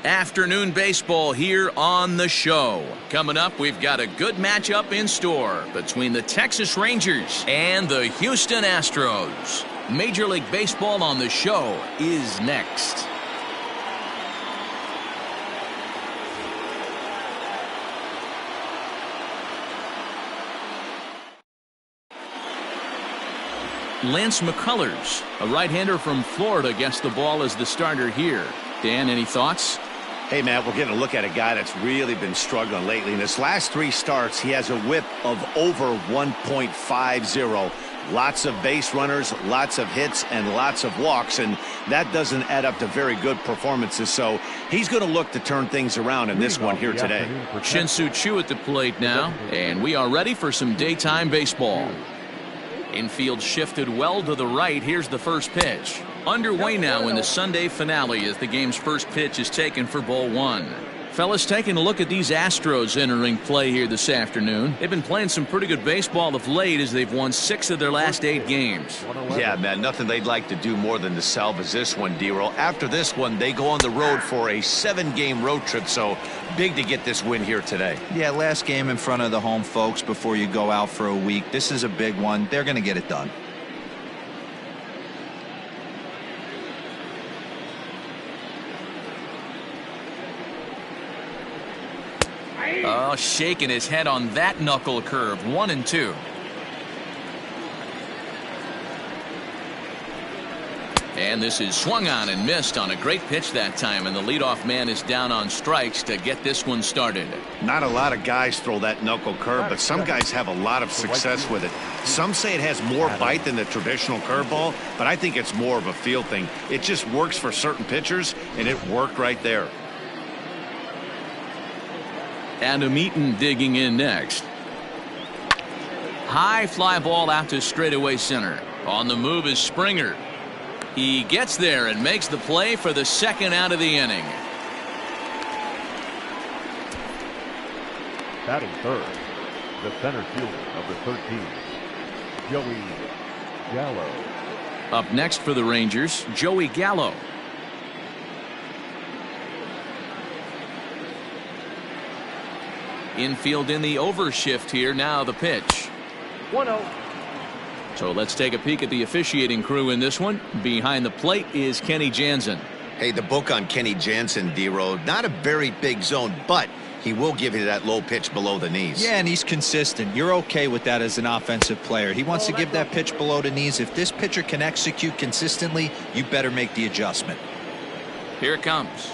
Afternoon baseball here on the show. Coming up, we've got a good matchup in store between the Texas Rangers and the Houston Astros. Major League Baseball on the show is next. Lance McCullers, a right-hander from Florida, gets the ball as the starter here. Dan, any thoughts? Hey, Matt, we're getting a look at a guy that's really been struggling lately. In his last 3 starts, he has a whip of over 1.50. Lots of base runners, lots of hits, and lots of walks, and that doesn't add up to very good performances. So he's going to look to turn things around in this one here today. Shin-Soo Choo at the plate now, and we are ready for some daytime baseball. Infield shifted well to the right. Here's the first pitch. Underway now in the Sunday finale as the game's first pitch is taken for ball 1. Fellas, taking a look at these Astros entering play here this afternoon. They've been playing some pretty good baseball of late as they've won 6 of their last 8 games. Yeah, man, nothing they'd like to do more than to salvage this one, D-Roll. After this one, they go on the road for a 7-game road trip, so big to get this win here today. Yeah, last game in front of the home folks before you go out for a week. This is a big one. They're going to get it done. Oh, shaking his head on that knuckle curve. 1-2. And this is swung on and missed on a great pitch that time, and the leadoff man is down on strikes to get this one started. Not a lot of guys throw that knuckle curve, but some guys have a lot of success with it. Some say it has more bite than the traditional curveball, but I think it's more of a feel thing. It just works for certain pitchers, and it worked right there. Adam Eaton digging in next. High fly ball out to straightaway center. On the move is Springer. He gets there and makes the play for the second out of the inning. Batting third, the center fielder of the 13, Joey Gallo. Up next for the Rangers, Joey Gallo. Infield in the overshift here. Now the pitch. 1-0. So let's take a peek at the officiating crew in this one. Behind the plate is Kenny Jansen. Hey, the book on Kenny Jansen, D-Road, not a very big zone, but he will give you that low pitch below the knees. Yeah, and he's consistent. You're okay with that as an offensive player. He wants to give that pitch below the knees. If this pitcher can execute consistently, you better make the adjustment. Here it comes.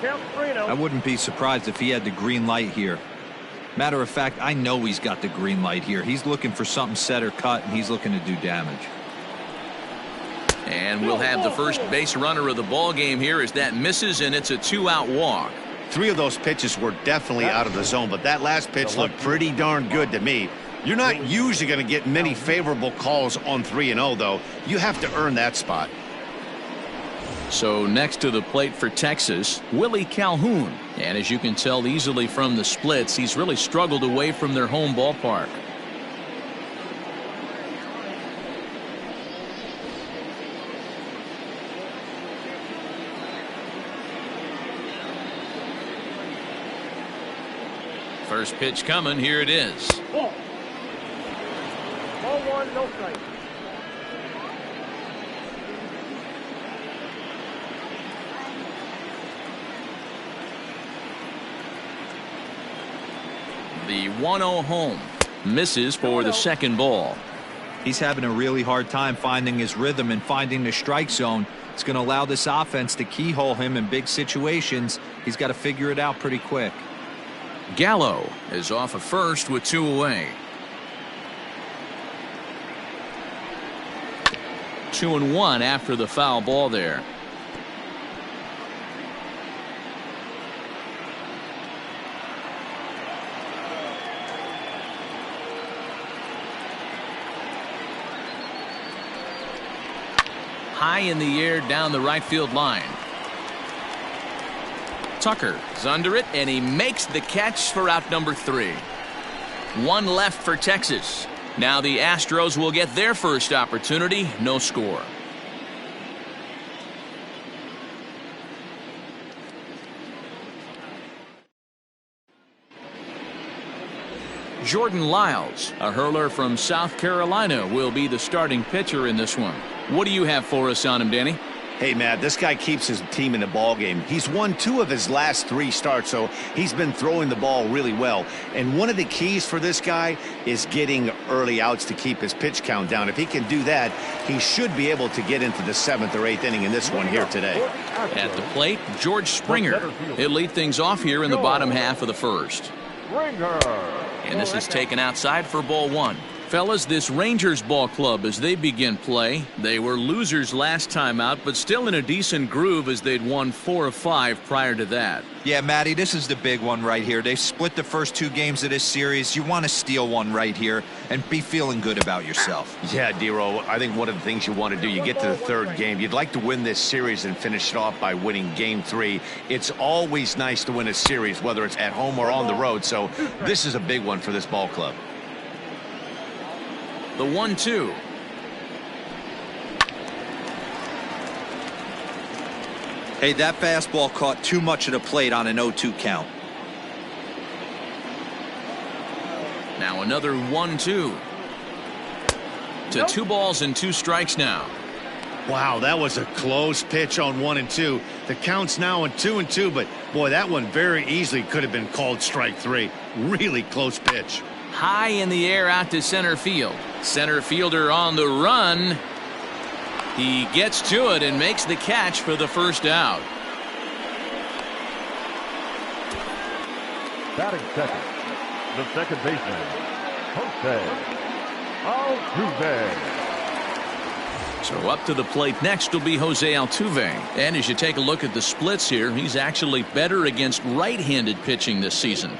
I wouldn't be surprised if he had the green light here. Matter of fact, I know he's got the green light here. He's looking for something set or cut, and he's looking to do damage. And we'll have the first base runner of the ball game here as that misses, and it's a 2-out walk. 3 of those pitches were definitely out of the zone, but that last pitch looked pretty darn good to me. You're not usually going to get many favorable calls on 3-0, though. You have to earn that spot. So next to the plate for Texas, Willie Calhoun. And as you can tell easily from the splits, he's really struggled away from their home ballpark. First pitch coming. Here it is. Ball 1, no strike. The 1-0 home misses for the second ball. He's having a really hard time finding his rhythm and finding the strike zone. It's going to allow this offense to keyhole him in big situations. He's got to figure it out pretty quick. Gallo is off of first with 2 away. 2-1 after the foul ball there. High in the air down the right field line. Tucker is under it, and he makes the catch for out number 3. 1 left for Texas. Now the Astros will get their first opportunity. No score. Jordan Lyles, a hurler from South Carolina, will be the starting pitcher in this one. What do you have for us on him, Danny? Hey, Matt, this guy keeps his team in the ball game. He's won 2 of his last 3 starts, so he's been throwing the ball really well. And one of the keys for this guy is getting early outs to keep his pitch count down. If he can do that, he should be able to get into the 7th or 8th inning in this one here today. At the plate, George Springer. He'll lead things off here in the bottom half of the first. And this is taken outside for ball 1. Fellas, this Rangers ball club, as they begin play, they were losers last time out, but still in a decent groove as they'd won 4 of 5 prior to that. Yeah, Matty, this is the big one right here. They've split the first 2 games of this series. You want to steal one right here and be feeling good about yourself. Yeah, Dero, I think one of the things you want to do, you get to the 3rd game, you'd like to win this series and finish it off by winning game 3. It's always nice to win a series, whether it's at home or on the road, so this is a big one for this ball club. The 1-2. Hey, that fastball caught too much of the plate on an 0-2 count. Now another 1-2. To 2 balls and 2 strikes now. Wow, that was a close pitch on 1 and 2. The count's now on 2 and 2, but boy, that one very easily could have been called strike 3. Really close pitch. High in the air out to center field. Center fielder on the run. He gets to it and makes the catch for the first out. Batting second, the second baseman, Jose Altuve. So up to the plate next will be Jose Altuve. And as you take a look at the splits here, he's actually better against right-handed pitching this season.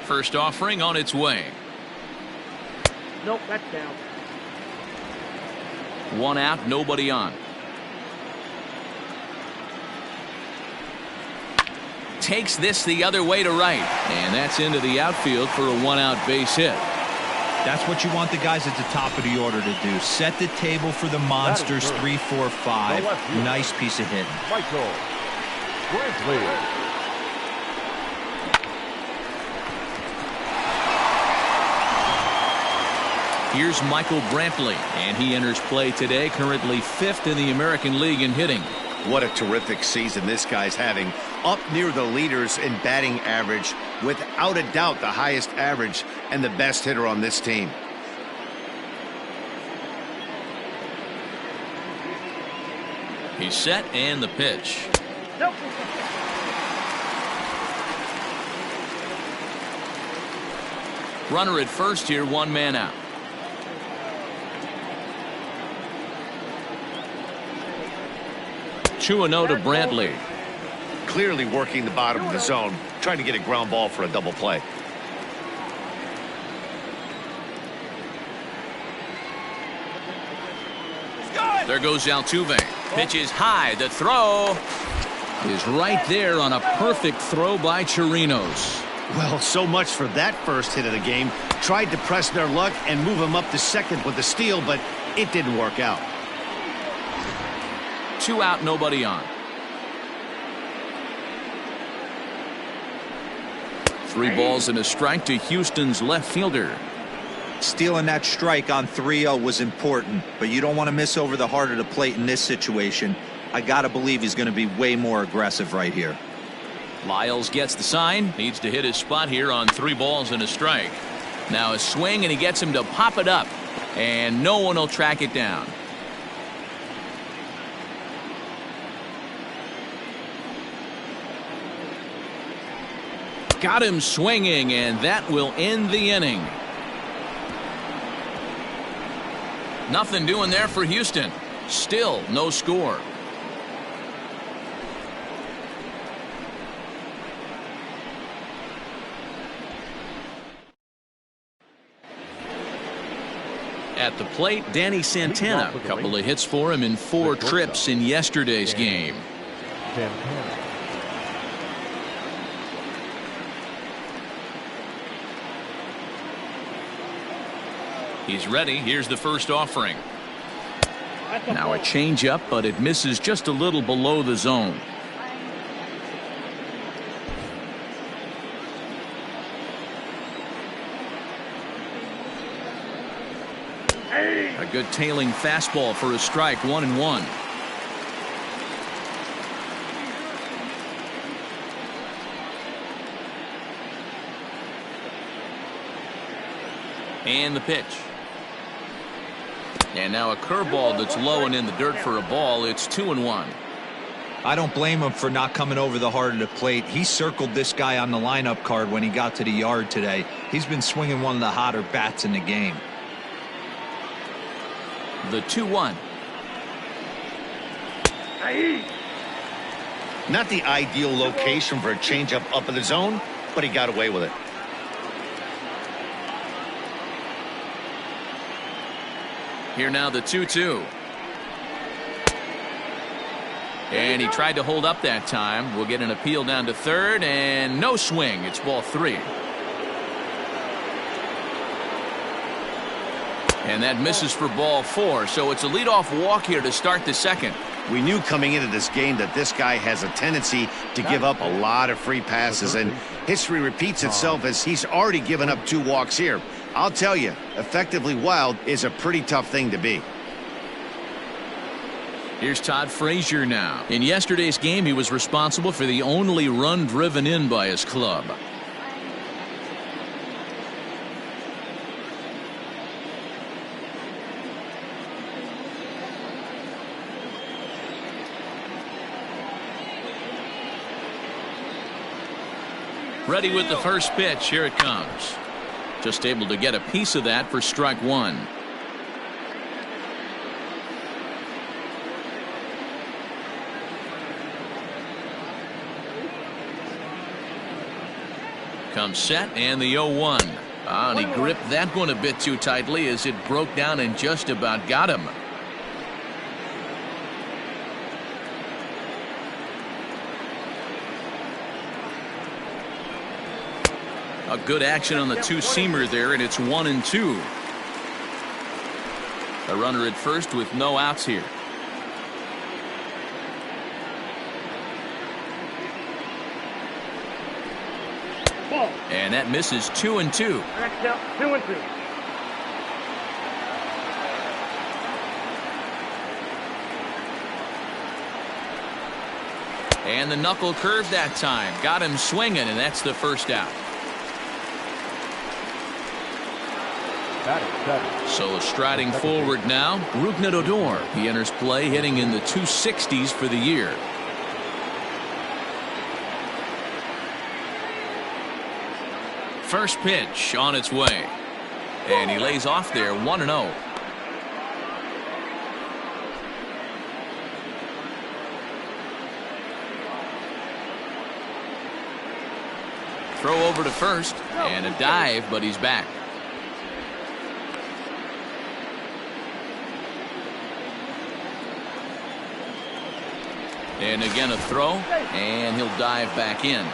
First offering on its way. Nope, that's down. 1 out, nobody on. Takes this the other way to right, and that's into the outfield for a 1-out base hit. That's what you want the guys at the top of the order to do. Set the table for the monsters. 3, 4, 5. Nice piece of hitting. Michael Brantley. Here's Michael Brantley, and he enters play today, currently 5th in the American League in hitting. What a terrific season this guy's having. Up near the leaders in batting average, without a doubt the highest average and the best hitter on this team. He's set, and the pitch. Nope. Runner at first here, 1 man out. Two and 0 to Brantley. Clearly working the bottom of the zone, trying to get a ground ball for a double play. There goes Altuve. Pitch is high. The throw is right there on a perfect throw by Chirinos. Well, so much for that first hit of the game. Tried to press their luck and move him up to second with the steal, but it didn't work out. 2 out, nobody on. 3 balls and a strike to Houston's left fielder. Stealing that strike on 3-0 was important, but you don't want to miss over the heart of the plate in this situation. I gotta believe he's going to be way more aggressive right here. Lyles gets the sign. Needs to hit his spot here on 3 balls and a strike. Now a swing, and he gets him to pop it up, and no one will track it down. Got him swinging, and that will end the inning. Nothing doing there for Houston. Still no score. At the plate, Danny Santana. A couple of hits for him in 4 trips in yesterday's game. Santana. He's ready. Here's the first offering. Now a changeup, but it misses just a little below the zone. A good tailing fastball for a strike, 1-1. And the pitch. And now a curveball that's low and in the dirt for a ball. It's 2-1. I don't blame him for not coming over the heart of the plate. He circled this guy on the lineup card when he got to the yard today. He's been swinging one of the hotter bats in the game. The 2-1. Not the ideal location for a changeup up in the zone, but he got away with it. Here now the 2-2. And he tried to hold up that time. We'll get an appeal down to third, and no swing. It's ball 3. And that misses for ball 4, so it's a leadoff walk here to start the second. We knew coming into this game that this guy has a tendency to give up a lot of free passes, and history repeats itself as he's already given up 2 walks here. I'll tell you, effectively wild is a pretty tough thing to be. Here's Todd Frazier now. In yesterday's game, he was responsible for the only run driven in by his club. Ready with the first pitch. Here it comes. Just able to get a piece of that for strike 1. Comes set, and the 0-1. And he gripped that one a bit too tightly as it broke down and just about got him. A good action on the 2-seamer there, and it's 1-2. A runner at first with no outs here. And that misses 2-2. 2-2. And the knuckle curve that time. Got him swinging, and that's the first out. So striding forward now, Rougned Odor. He enters play hitting in the 260s for the year. First pitch on its way. And he lays off there, 1-0. Throw over to first, and a dive, but he's back. And again a throw, and he'll dive back in.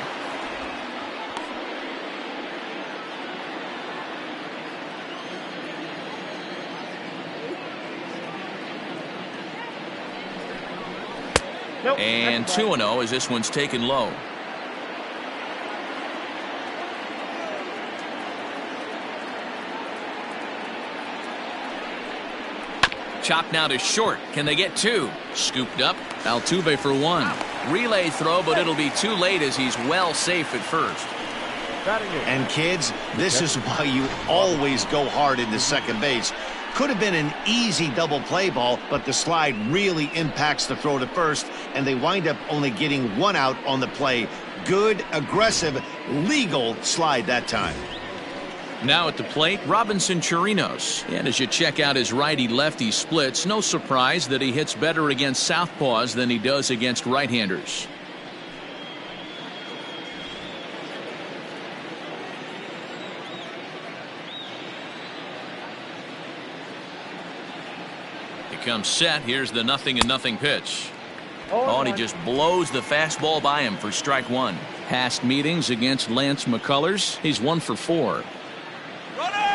And 2-0 as this one's taken low. Chopped now to short. Can they get 2? Scooped up. Altuve for 1. Relay throw, but it'll be too late as he's well safe at first. And kids, this is why you always go hard into second base. Could have been an easy double play ball, but the slide really impacts the throw to first, and they wind up only getting 1 out on the play. Good, aggressive, legal slide that time. Now at the plate, Robinson Chirinos. And as you check out his righty-lefty splits, no surprise that he hits better against southpaws than he does against right-handers. He comes set. Here's the 0-0 pitch. Oh, and he just blows the fastball by him for strike 1. Past meetings against Lance McCullers, he's 1 for 4.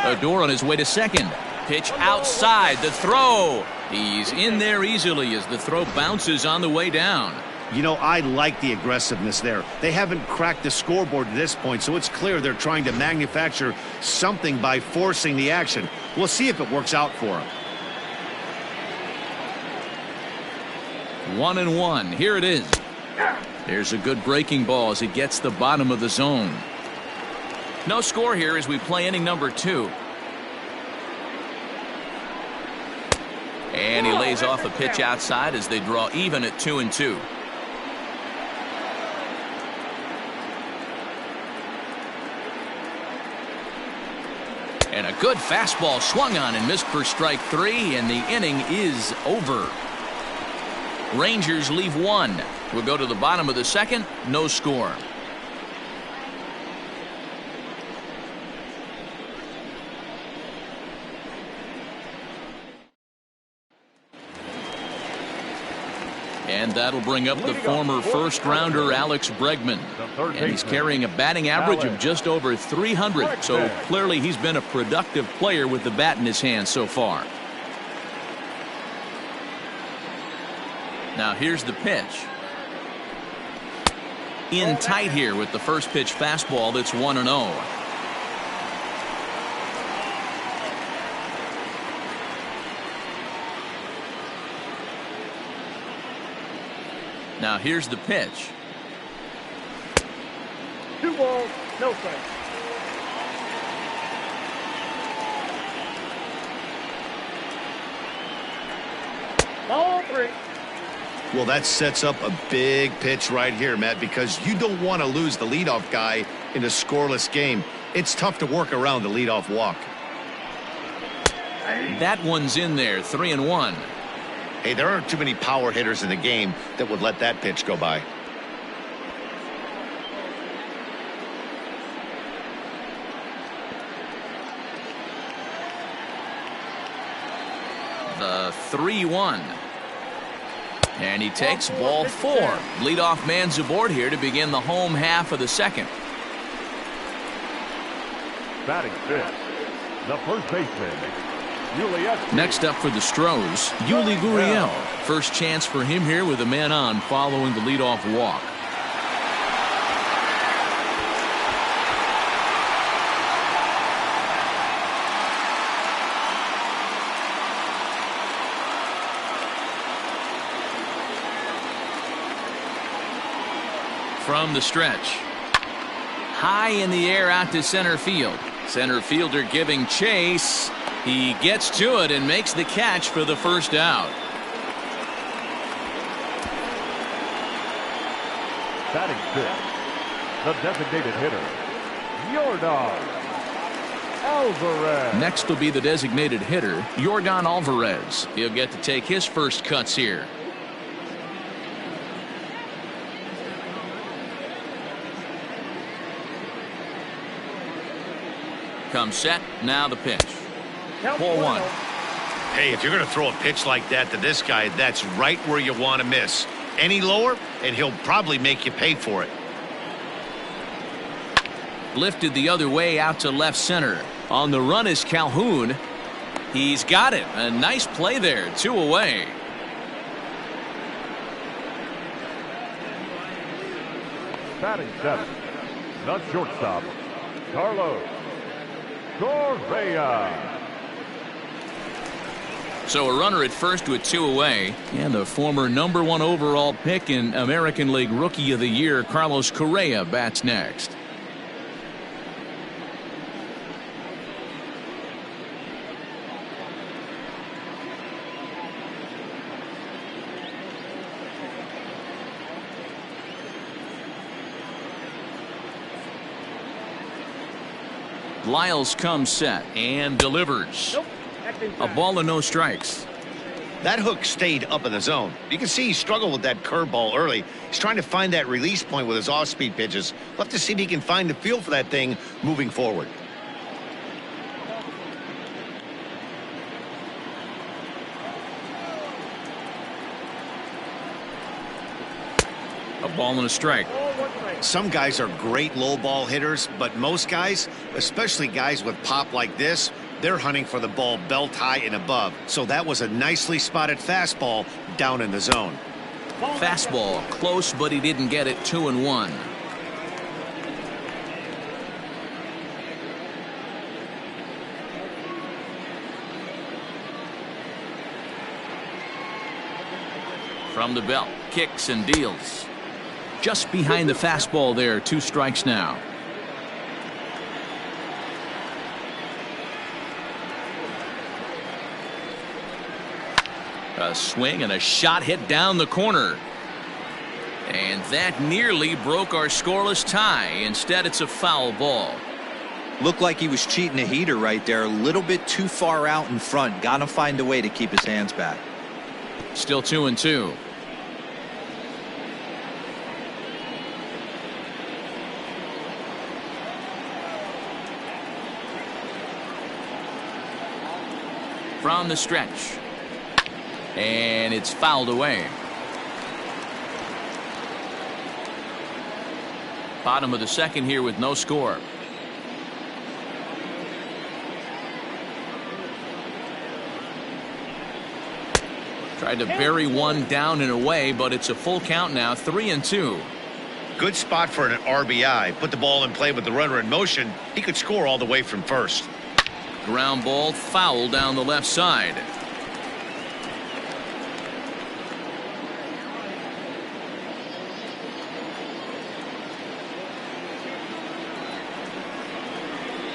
Odor on his way to second. Pitch outside. The throw. He's in there easily as the throw bounces on the way down. You know, I like the aggressiveness there. They haven't cracked the scoreboard at this point, so it's clear they're trying to manufacture something by forcing the action. We'll see if it works out for them. 1-1. Here it is. There's a good breaking ball as it gets the bottom of the zone. No score here as we play inning number 2. And he lays off a pitch outside as they draw even at 2-2. And a good fastball swung on and missed for strike 3, and the inning is over. Rangers leave 1. We'll go to the bottom of the second. No score. And that'll bring up the former first-rounder Alex Bregman. And he's carrying a batting average of just over 300. So clearly he's been a productive player with the bat in his hand so far. Now here's the pitch. In tight here with the first pitch fastball that's 1-0. Now here's the pitch. 2 balls, no strikes. Ball 3. Well, that sets up a big pitch right here, Matt, because you don't want to lose the leadoff guy in a scoreless game. It's tough to work around the leadoff walk. That one's in there, 3-1. Hey, there aren't too many power hitters in the game that would let that pitch go by. The 3-1. And he takes ball 4. Leadoff man's aboard here to begin the home half of the second. Batting fifth, the first baseman. Next up for the Astros, Yuli Gurriel. First chance for him here with a man on following the leadoff walk. From the stretch. High in the air out to center field. Center fielder giving chase. He gets to it and makes the catch for the first out. Batting fifth, the designated hitter, Yordan Alvarez. Next will be the designated hitter, Yordan Alvarez. He'll get to take his first cuts here. Comes set, now the pitch. Ball 1. Hey, if you're going to throw a pitch like that to this guy, that's right where you want to miss. Any lower, and he'll probably make you pay for it. Lifted the other way out to left center. On the run is Calhoun. He's got it. A nice play there. 2 away. Batting seventh, the shortstop, Carlos Correa. So a runner at first with 2 away, and the former #1 overall pick in American League Rookie of the Year, Carlos Correa, bats next. Lyles comes set and delivers. Nope. A ball and no strikes. That hook stayed up in the zone. You can see he struggled with that curveball early. He's trying to find that release point with his off-speed pitches. We'll have to see if he can find the feel for that thing moving forward. A ball and a strike. Some guys are great low ball hitters, but most guys, especially guys with pop like this, They're hunting for the ball belt high and above, so that was a nicely spotted fastball down in the zone. Fastball close, but he didn't get it. 2-1. From the belt, kicks and deals. Just behind the fastball there. 2 strikes now. A swing and a shot hit down the corner. And that nearly broke our scoreless tie. Instead, it's a foul ball. Looked like he was cheating a heater right there. A little bit too far out in front. Gotta find a way to keep his hands back. Still 2-2. From the stretch. And it's fouled away. Bottom of the second here with no score. Tried to bury one down and away, but it's a full count now. 3-2. Good spot for an RBI. Put the ball in play with the runner in motion. He could score all the way from first. Ground ball foul down the left side.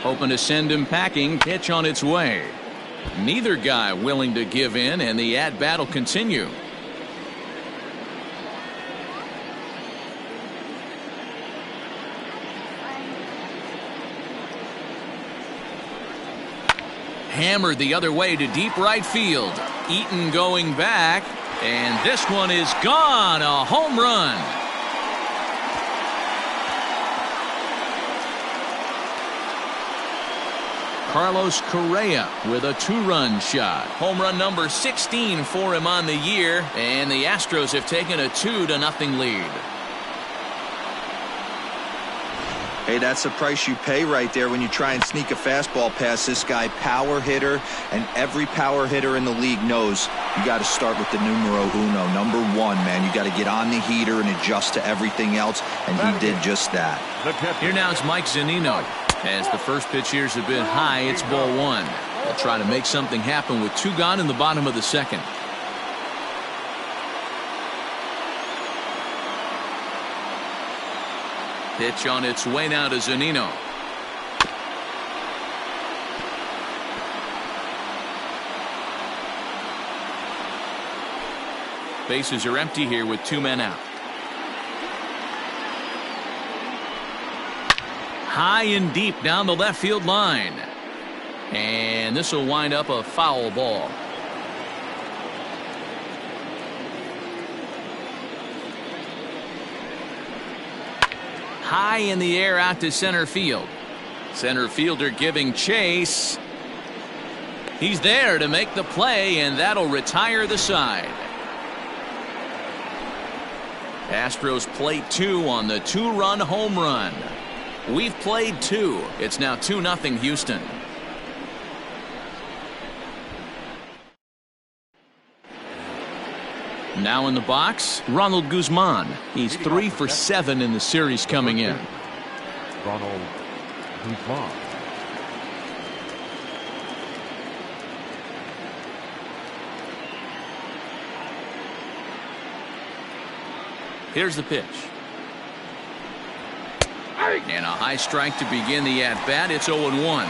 Hoping to send him packing. Pitch on its way. Neither guy willing to give in, and the at-bat will continue. Hammered the other way to deep right field. Eaton going back, and this one is gone. A home run. Carlos Correa with a 2-run shot. Home run number 16 for him on the year, and the Astros have taken a 2-0 lead. Hey, that's the price you pay right there when you try and sneak a fastball past this guy. Power hitter, and every power hitter in the league knows you got to start with the numero uno, number 1, man. You got to get on the heater and adjust to everything else, and he did just that. Here now is Mike Zunino. As the first pitch here's a bit high, it's ball 1. They'll try to make something happen with 2 gone in the bottom of the second. Pitch on its way now to Zunino. Bases are empty here with 2 men out. High and deep down the left field line. And this will wind up a foul ball. High in the air out to center field. Center fielder giving chase. He's there to make the play, and that'll retire the side. Astros play 2 on the 2-run home run. We've played 2. It's now 2-0 Houston. Now in the box, Ronald Guzman. He's 3 for 7 in the series coming in. Ronald Guzman. Here's the pitch. And a high strike to begin the at-bat. It's 0-1.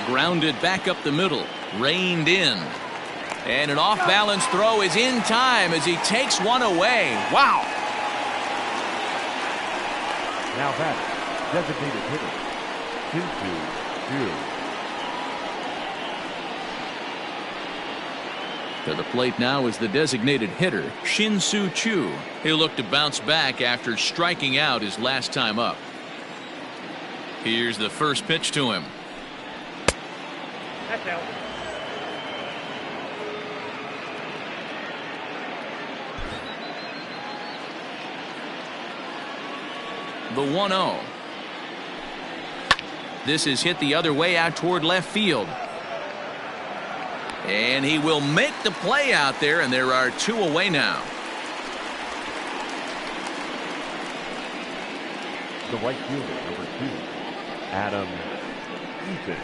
Grounded back up the middle. Reined in. And an off-balance throw is in time as he takes one away. Wow. Now back, designated hitter, Shin-Soo Choo. To the plate now is the designated hitter, Shin-Soo Choo. He'll look to bounce back after striking out his last time up. Here's the first pitch to him. That's out. The 1-0. This is hit the other way out toward left field. And he will make the play out there, and there are 2 away now. The right fielder, number 2, Adam Eaton.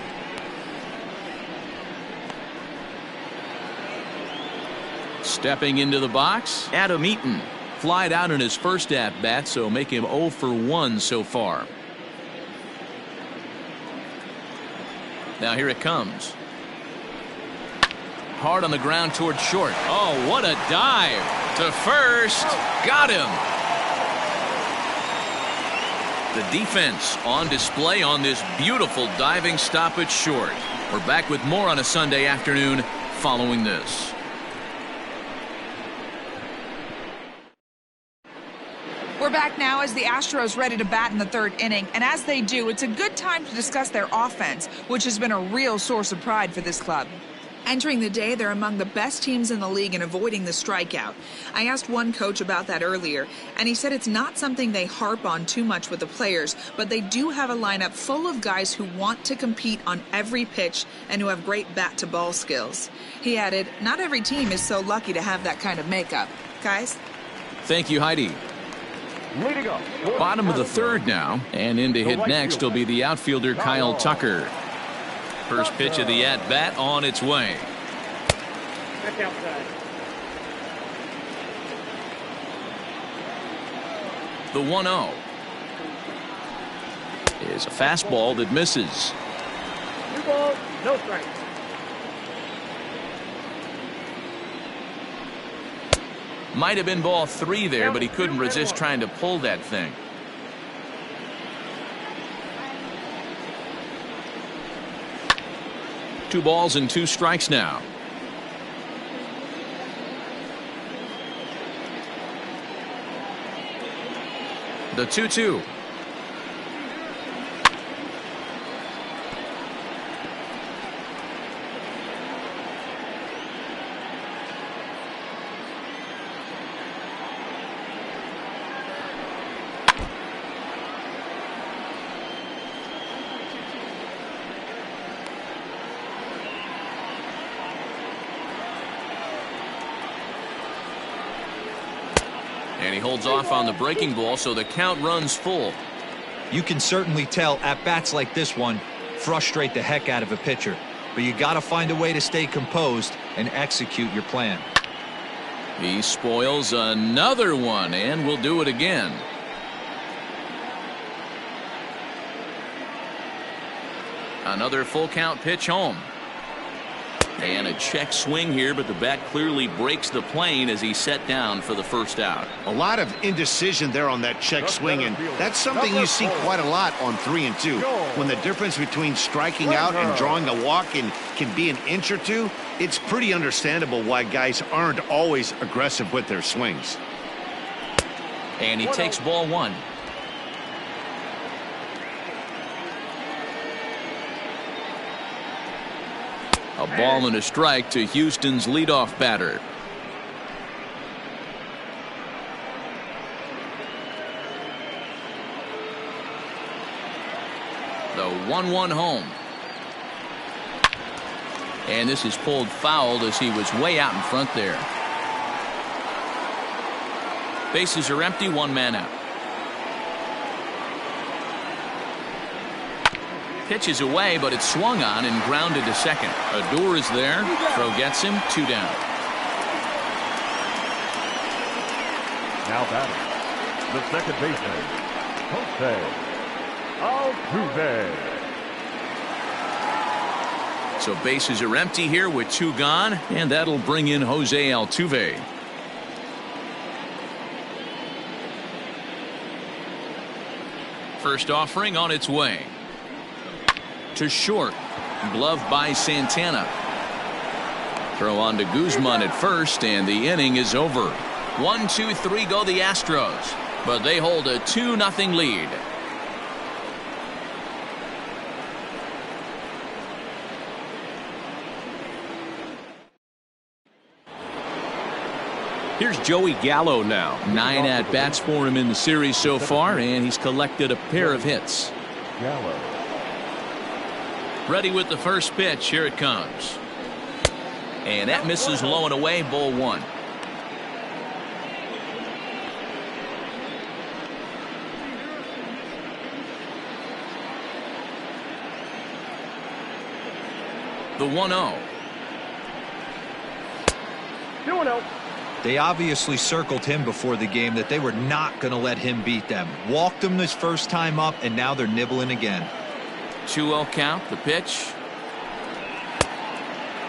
Stepping into the box, Adam Eaton. Flied out in his first at-bat, so make him 0 for 1 so far. Now here it comes. Hard on the ground toward short. Oh, what a dive. To first. Got him. The defense on display on this beautiful diving stop at short. We're back with more on a Sunday afternoon following this. We're back now as the Astros ready to bat in the 3rd inning, and as they do, it's a good time to discuss their offense, which has been a real source of pride for this club. Entering the day, they're among the best teams in the league in avoiding the strikeout. I asked one coach about that earlier, and he said it's not something they harp on too much with the players, but they do have a lineup full of guys who want to compete on every pitch and who have great bat-to-ball skills. He added, not every team is so lucky to have that kind of makeup. Guys? Thank you, Heidi. Bottom of the 3rd now, and in to hit next will be the outfielder Kyle Tucker. First pitch of the at-bat on its way. Back outside. The 1-0 is a fastball that misses. 2 balls, no strikes. Might have been ball 3 there, but he couldn't resist trying to pull that thing. Two balls and 2 strikes now. The 2-2. And he holds off on the breaking ball, so the count runs full. You can certainly tell at bats like this one frustrate the heck out of a pitcher, but you got to find a way to stay composed and execute your plan. He spoils another one, and will do it again. Another full count pitch home. And a check swing here, but the bat clearly breaks the plane as he's set down for the first out. A lot of indecision there on that check swing, and that's something you see quite a lot on 3 and 2. When the difference between striking out and drawing a walk can be an inch or 2, it's pretty understandable why guys aren't always aggressive with their swings. And he takes ball 1. A ball and a strike to Houston's leadoff batter. The 1-1 home. And this is pulled foul as he was way out in front there. Bases are empty, 1 man out. Pitch is away, but it's swung on and grounded to second. Odor is there. Throw gets him. 2 down. Now batting, the second baseman, Jose Altuve. So bases are empty here with 2 gone, and that'll bring in Jose Altuve. First offering on its way. To short. Glove by Santana. Throw on to Guzman at first, and the inning is over. 1-2-3 go the Astros, but they hold a 2-0 lead. Here's Joey Gallo now. 9 at-bats for him in the series so far, and he's collected a pair of hits. Gallo. Ready with the first pitch. Here it comes. And that misses low and away. Ball 1. The 1-0. 2-0. They obviously circled him before the game that they were not going to let him beat them. Walked him this first time up, and now they're nibbling again. 2-0 count. The pitch.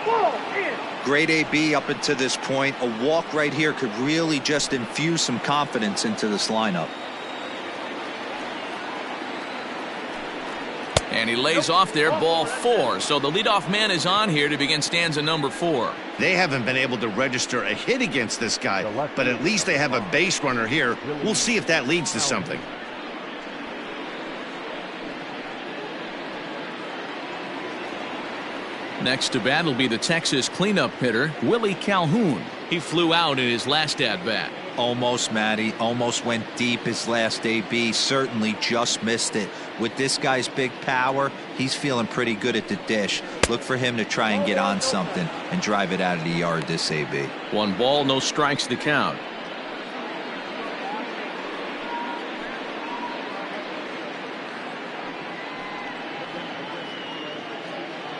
Ball in. Great AB up until this point. A walk right here could really just infuse some confidence into this lineup. And he lays off there. Ball 4. So the leadoff man is on here to begin stanza number 4. They haven't been able to register a hit against this guy, but at least they have a base runner here. We'll see if that leads to something. Next to bat will be the Texas cleanup hitter, Willie Calhoun. He flew out in his last at-bat. Almost, Matty. Almost went deep his last AB. Certainly just missed it. With this guy's big power, he's feeling pretty good at the dish. Look for him to try and get on something and drive it out of the yard this AB. 1 ball, no strikes to count.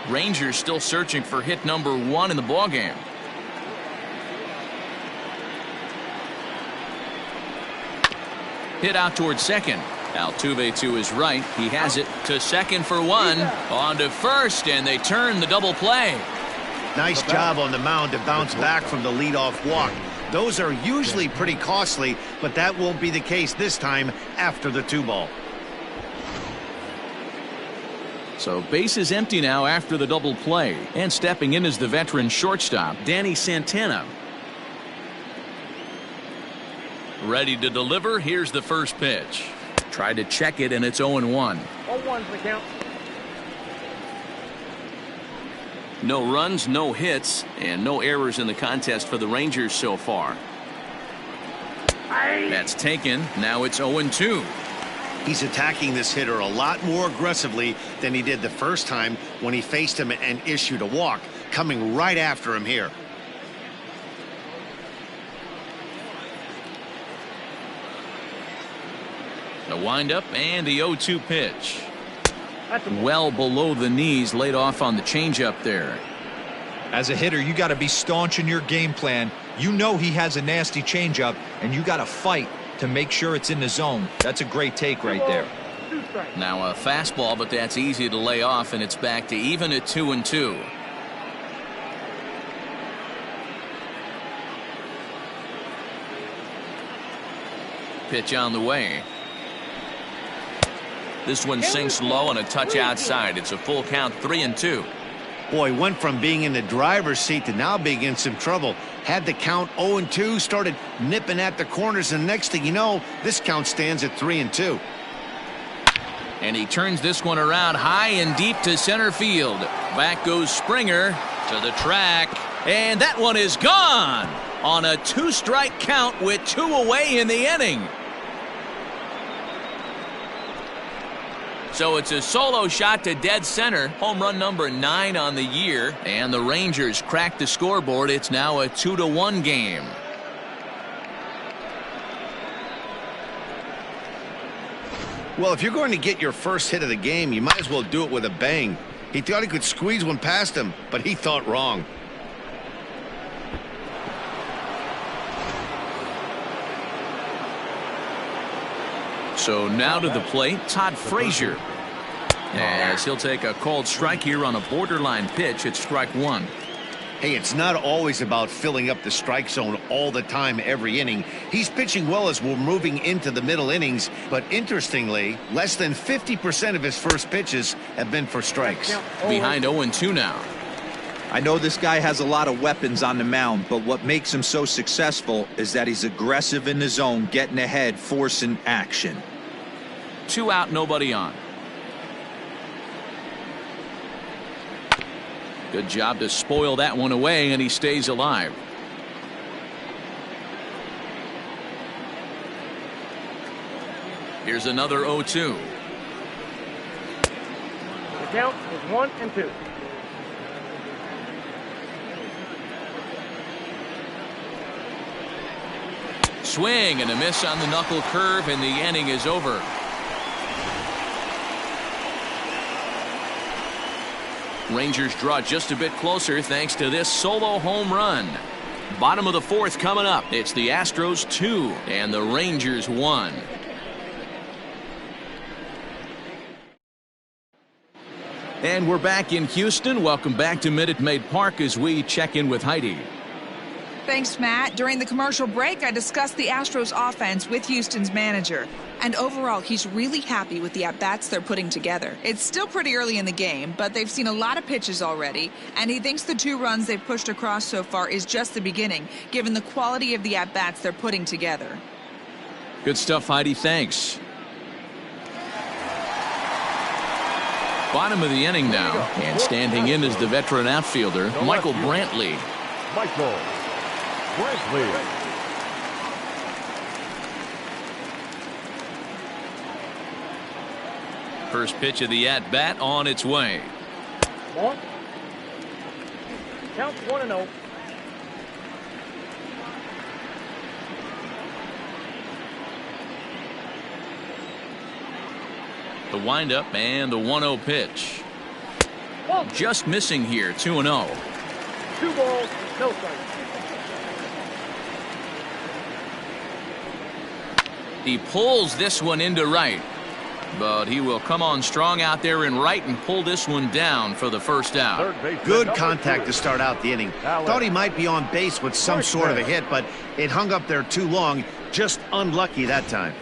Rangers still searching for hit number 1 in the ballgame. Hit out towards second. Altuve to his right. He has it to second for 1. On to first, and they turn the double play. Nice job on the mound to bounce back from the leadoff walk. Those are usually pretty costly, but that won't be the case this time after the 2 ball. So base is empty now after the double play. And stepping in is the veteran shortstop, Danny Santana. Ready to deliver. Here's the first pitch. Tried to check it, and it's 0-1. 0-1 for the count. No runs, no hits, and no errors in the contest for the Rangers so far. That's taken. Now it's 0-2. He's attacking this hitter a lot more aggressively than he did the first time when he faced him and issued a walk, coming right after him here. The windup and the 0-2 pitch. Well below the knees, laid off on the changeup there. As a hitter, you got to be staunch in your game plan. You know he has a nasty changeup, and you got to fight to make sure it's in the zone. That's a great take right there. Now a fastball, but that's easy to lay off, and it's back to even at 2-2. Pitch on the way. This one sinks low and a touch outside. It's a full count, 3-2. Boy, went from being in the driver's seat to now being in some trouble. Had the count 0-2, started nipping at the corners, and next thing you know, this count stands at 3-2. And he turns this one around high and deep to center field. Back goes Springer to the track, and that one is gone on a 2-strike count with 2 away in the inning. So it's a solo shot to dead center. Home run number 9 on the year. And the Rangers crack the scoreboard. It's now a 2-1 game. Well, if you're going to get your first hit of the game, you might as well do it with a bang. He thought he could squeeze one past him, but he thought wrong. So now to the plate, Todd Frazier. As he'll take a called strike here on a borderline pitch. It's strike 1. Hey, it's not always about filling up the strike zone all the time every inning. He's pitching well as we're moving into the middle innings, but interestingly, less than 50% of his first pitches have been for strikes. Behind 0-2 now. I know this guy has a lot of weapons on the mound, but what makes him so successful is that he's aggressive in the zone, getting ahead, forcing action. 2 out, nobody on. Good job to spoil that one away, and he stays alive. Here's another 0-2. The count is 1-2. Swing and a miss on the knuckle curve, and the inning is over. Rangers draw just a bit closer thanks to this solo home run. Bottom of the fourth coming up. It's the Astros 2 and the Rangers 1. And we're back in Houston. Welcome back to Minute Maid Park as we check in with Heidi. Thanks, Matt. During the commercial break, I discussed the Astros offense with Houston's manager. And overall, he's really happy with the at-bats they're putting together. It's still pretty early in the game, but they've seen a lot of pitches already, and he thinks the 2 runs they've pushed across so far is just the beginning, given the quality of the at-bats they're putting together. Good stuff, Heidi. Thanks. Bottom of the inning now, and standing in is the veteran outfielder, Michael Brantley. Michael Brantley. First pitch of the at-bat on its way. Ball. Count 1-0. The windup and the 1-0 pitch. Ball. Just missing here, 2-0. 2 balls, no strikes. He pulls this one into right, but he will come on strong out there in right and pull this one down for the first out. Good contact to start out the inning. Thought he might be on base with some sort of a hit, but it hung up there too long. Just unlucky that time.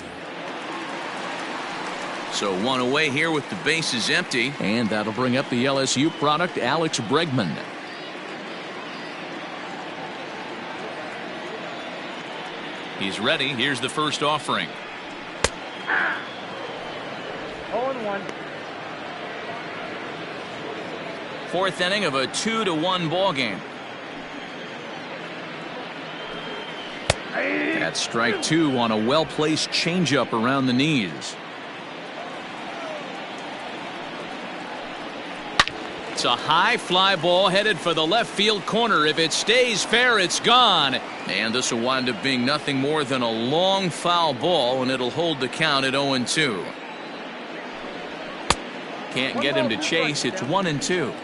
So 1 away here with the bases empty, and that'll bring up the LSU product, Alex Bregman. He's ready. Here's the first offering. 0-1. Fourth inning of a 2-1 ball game. That's strike 2 on a well-placed changeup around the knees. It's a high fly ball headed for the left field corner. If it stays fair, it's gone. And this will wind up being nothing more than a long foul ball, and it'll hold the count at 0-2. Can't get him to chase. It's 1-2.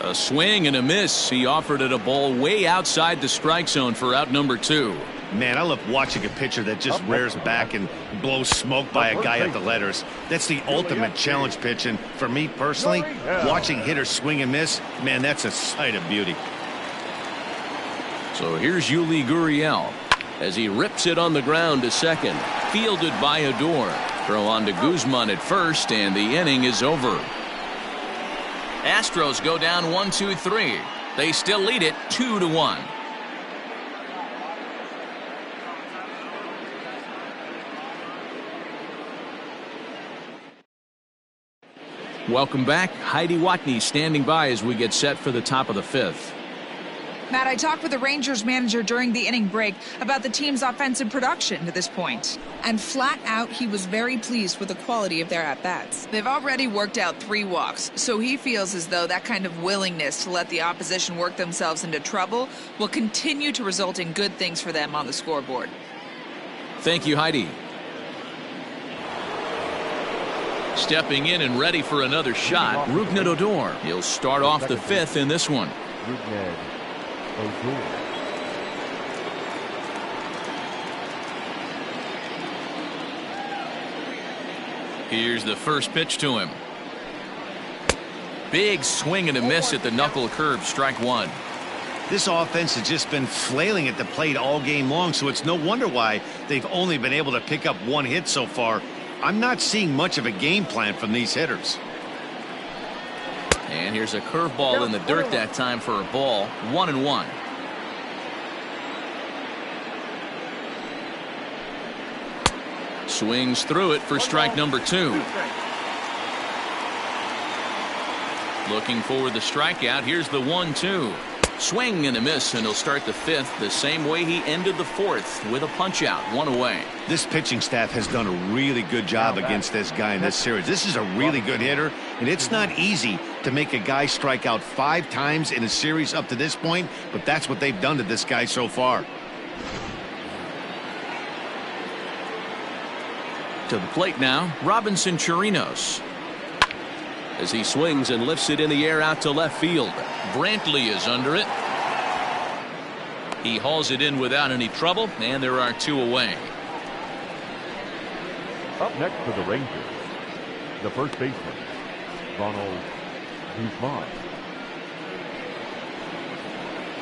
A swing and a miss. He offered it a ball way outside the strike zone for out number 2. Man, I love watching a pitcher that just rears back and blows smoke by a guy at the letters. That's the ultimate challenge pitch, and for me personally, watching hitters swing and miss, man, that's a sight of beauty. So here's Yuli Gurriel as he rips it on the ground to second. Fielded by Adore. Throw on to Guzman at first, and the inning is over. Astros go down 1-2-3. They still lead it 2-1. Welcome back. Heidi Watney standing by as we get set for the top of the 5th. Matt, I talked with the Rangers manager during the inning break about the team's offensive production to this point. And flat out, he was very pleased with the quality of their at-bats. They've already worked out 3 walks, so he feels as though that kind of willingness to let the opposition work themselves into trouble will continue to result in good things for them on the scoreboard. Thank you, Heidi. Stepping in and ready for another shot, Rougned Odor. He'll start off the 5th in this one. Rougned Odor. Here's the first pitch to him. Big swing and a miss at the knuckle curve, strike 1. This offense has just been flailing at the plate all game long, so it's no wonder why they've only been able to pick up 1 hit so far. I'm not seeing much of a game plan from these hitters. And here's a curveball in the dirt that time for a ball. 1-1. Swings through it for strike number 2. Looking for the strikeout. Here's the 1-2. Swing and a miss, and he'll start the fifth the same way he ended the fourth, with a punch out, 1 away. This pitching staff has done a really good job against this guy in this series. This is a really good hitter, and it's not easy to make a guy strike out 5 times in a series up to this point, but that's what they've done to this guy so far. To the plate now, Robinson Chirinos. As he swings and lifts it in the air out to left field. Brantley is under it. He hauls it in without any trouble, and there are 2 away. Up next for the Rangers, the first baseman, Ronald Guzman.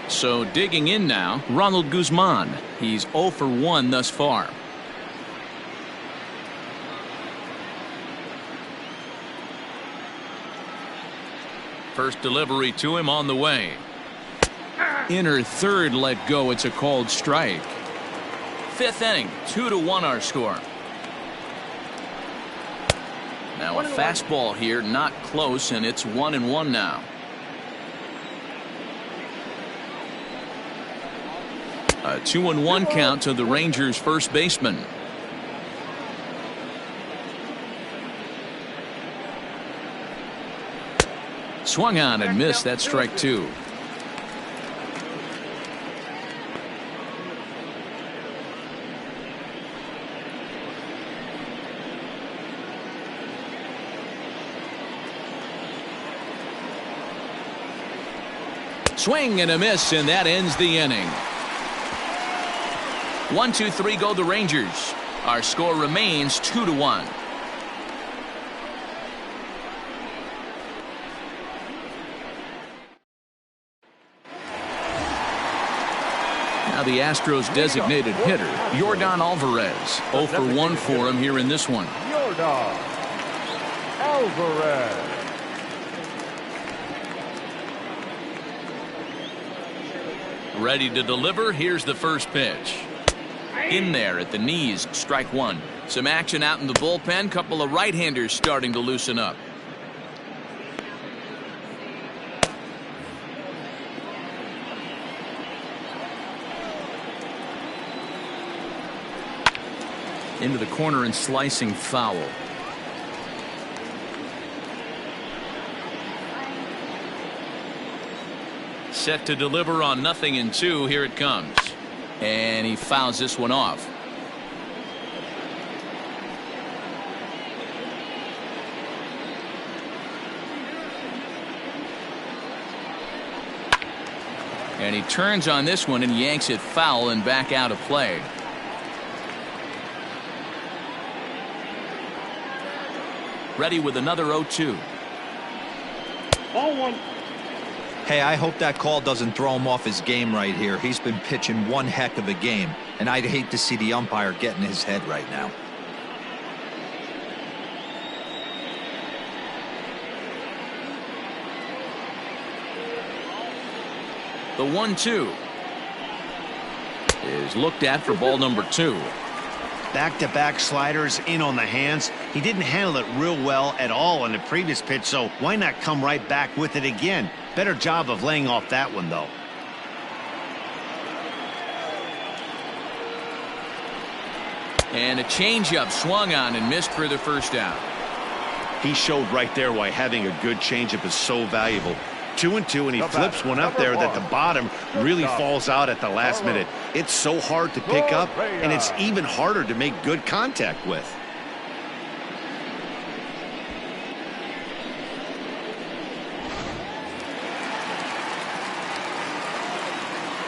So digging in now, Ronald Guzman. He's 0 for 1 thus far. First delivery to him on the way. Inner third let go. It's a called strike. 5th inning, 2-1 our score. Now a fastball here, not close, and it's 1-1 now. A 2-1 count to the Rangers' first baseman. Swung on and missed. That strike 2. Swing and a miss, and that ends the inning. 1-2-3 go the Rangers. Our score remains 2-1. Now the Astros designated hitter, Yordan Alvarez. 0 for 1 for him here in this one. Yordan Alvarez. Ready to deliver. Here's the first pitch. In there at the knees, strike 1. Some action out in the bullpen. Couple of right-handers starting to loosen up. Into the corner and slicing foul. Set to deliver on 0-2. Here it comes. And he fouls this one off. And he turns on this one and yanks it foul and back out of play. Ready with another 0-2. Ball 1. Hey, I hope that call doesn't throw him off his game right here. He's been pitching one heck of a game, and I'd hate to see the umpire get in his head right now. The 1-2 is looked at for ball number 2. Back-to-back sliders in on the hands. He didn't handle it real well at all on the previous pitch, so why not come right back with it again? Better job of laying off that one, though. And a changeup swung on and missed for the first out. He showed right there why having a good changeup is so valuable. 2-2, and he flips one up there that the bottom really falls out at the last minute. It's so hard to pick up, and it's even harder to make good contact with.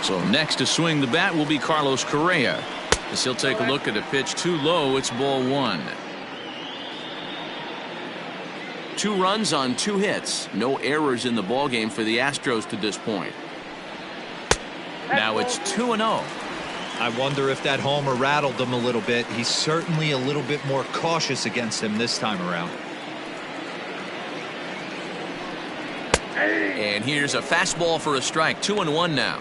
So next to swing the bat will be Carlos Correa. As he'll take a look at a pitch too low. It's ball 1. 2 runs on 2 hits. No errors in the ballgame for the Astros to this point. Now it's 2-0. I wonder if that homer rattled him a little bit. He's certainly a little bit more cautious against him this time around. And here's a fastball for a strike. 2-1 now.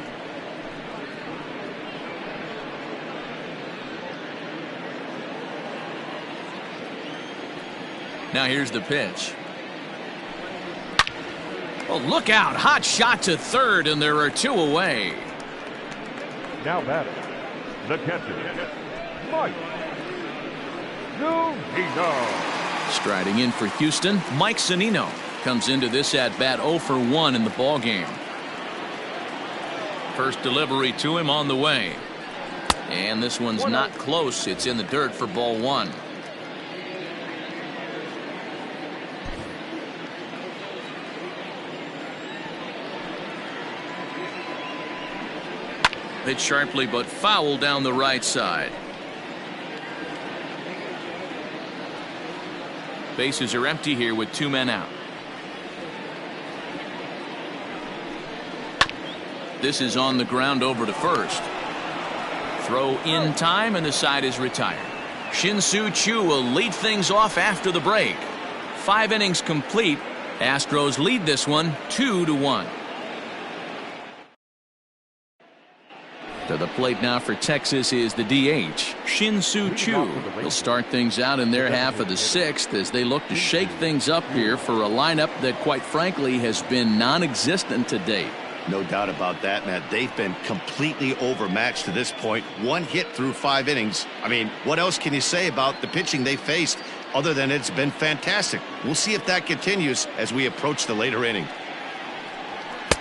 Now here's the pitch. Oh, look out. Hot shot to third, and there are 2 away. Now batting, the catcher, Mike Zunino. Striding in for Houston, Mike Zunino comes into this at-bat 0 for 1 in the ballgame. First delivery to him on the way. And this one's not close. It's in the dirt for ball 1. Hit sharply but foul down the right side. Bases are empty here with 2 men out. This is on the ground over to first. Throw in time and the side is retired. Shin-Soo Choo will lead things off after the break. 5 innings complete. Astros lead this one 2-1. To the plate now for Texas is the DH, Shin-Soo Choo. He'll start things out in their half of the 6th as they look to shake things up here for a lineup that quite frankly has been non-existent to date. No doubt about that, Matt. They've been completely overmatched to this point. 1 hit through 5 innings. I mean, what else can you say about the pitching they faced other than it's been fantastic? We'll see if that continues as we approach the later inning.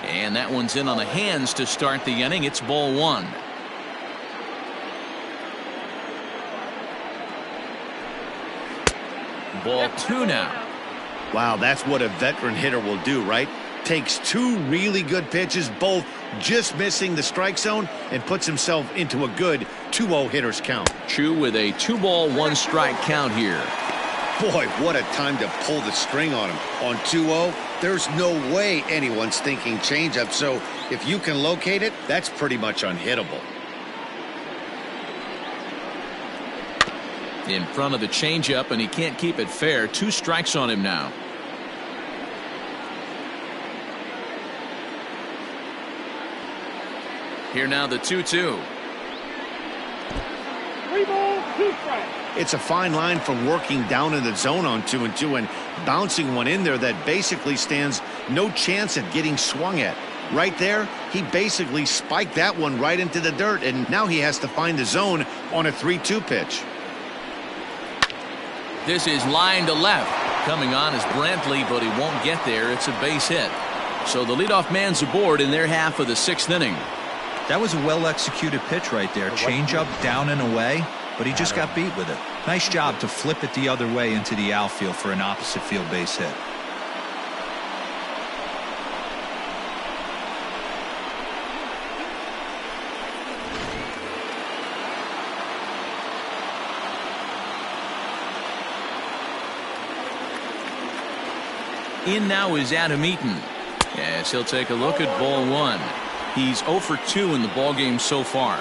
And that one's in on the hands to start the inning. It's ball 1. Ball 2 now. Wow, that's what a veteran hitter will do, right? Takes 2 really good pitches, both just missing the strike zone, and puts himself into a good 2-0 hitter's count. Choo with a 2-ball 1-strike count here. Boy, what a time to pull the string on him. On 2-0, there's no way anyone's thinking changeup, so if you can locate it, that's pretty much unhittable. In front of the changeup, and he can't keep it fair. 2 strikes on him now. Here now the 2-2. 3 balls, 2 strikes. It's a fine line from working down in the zone on 2-2 and bouncing one in there that basically stands no chance at getting swung at. Right there, he basically spiked that one right into the dirt, and now he has to find the zone on a 3-2 pitch. This is line to left. Coming on is Brantley, but he won't get there. It's a base hit. So the leadoff man's aboard in their half of the 6th inning. That was a well-executed pitch right there. Change-up down and away, but he just got beat with it. Nice job to flip it the other way into the outfield for an opposite field base hit. In now is Adam Eaton. Yes, he'll take a look at ball 1. He's 0 for 2 in the ballgame so far.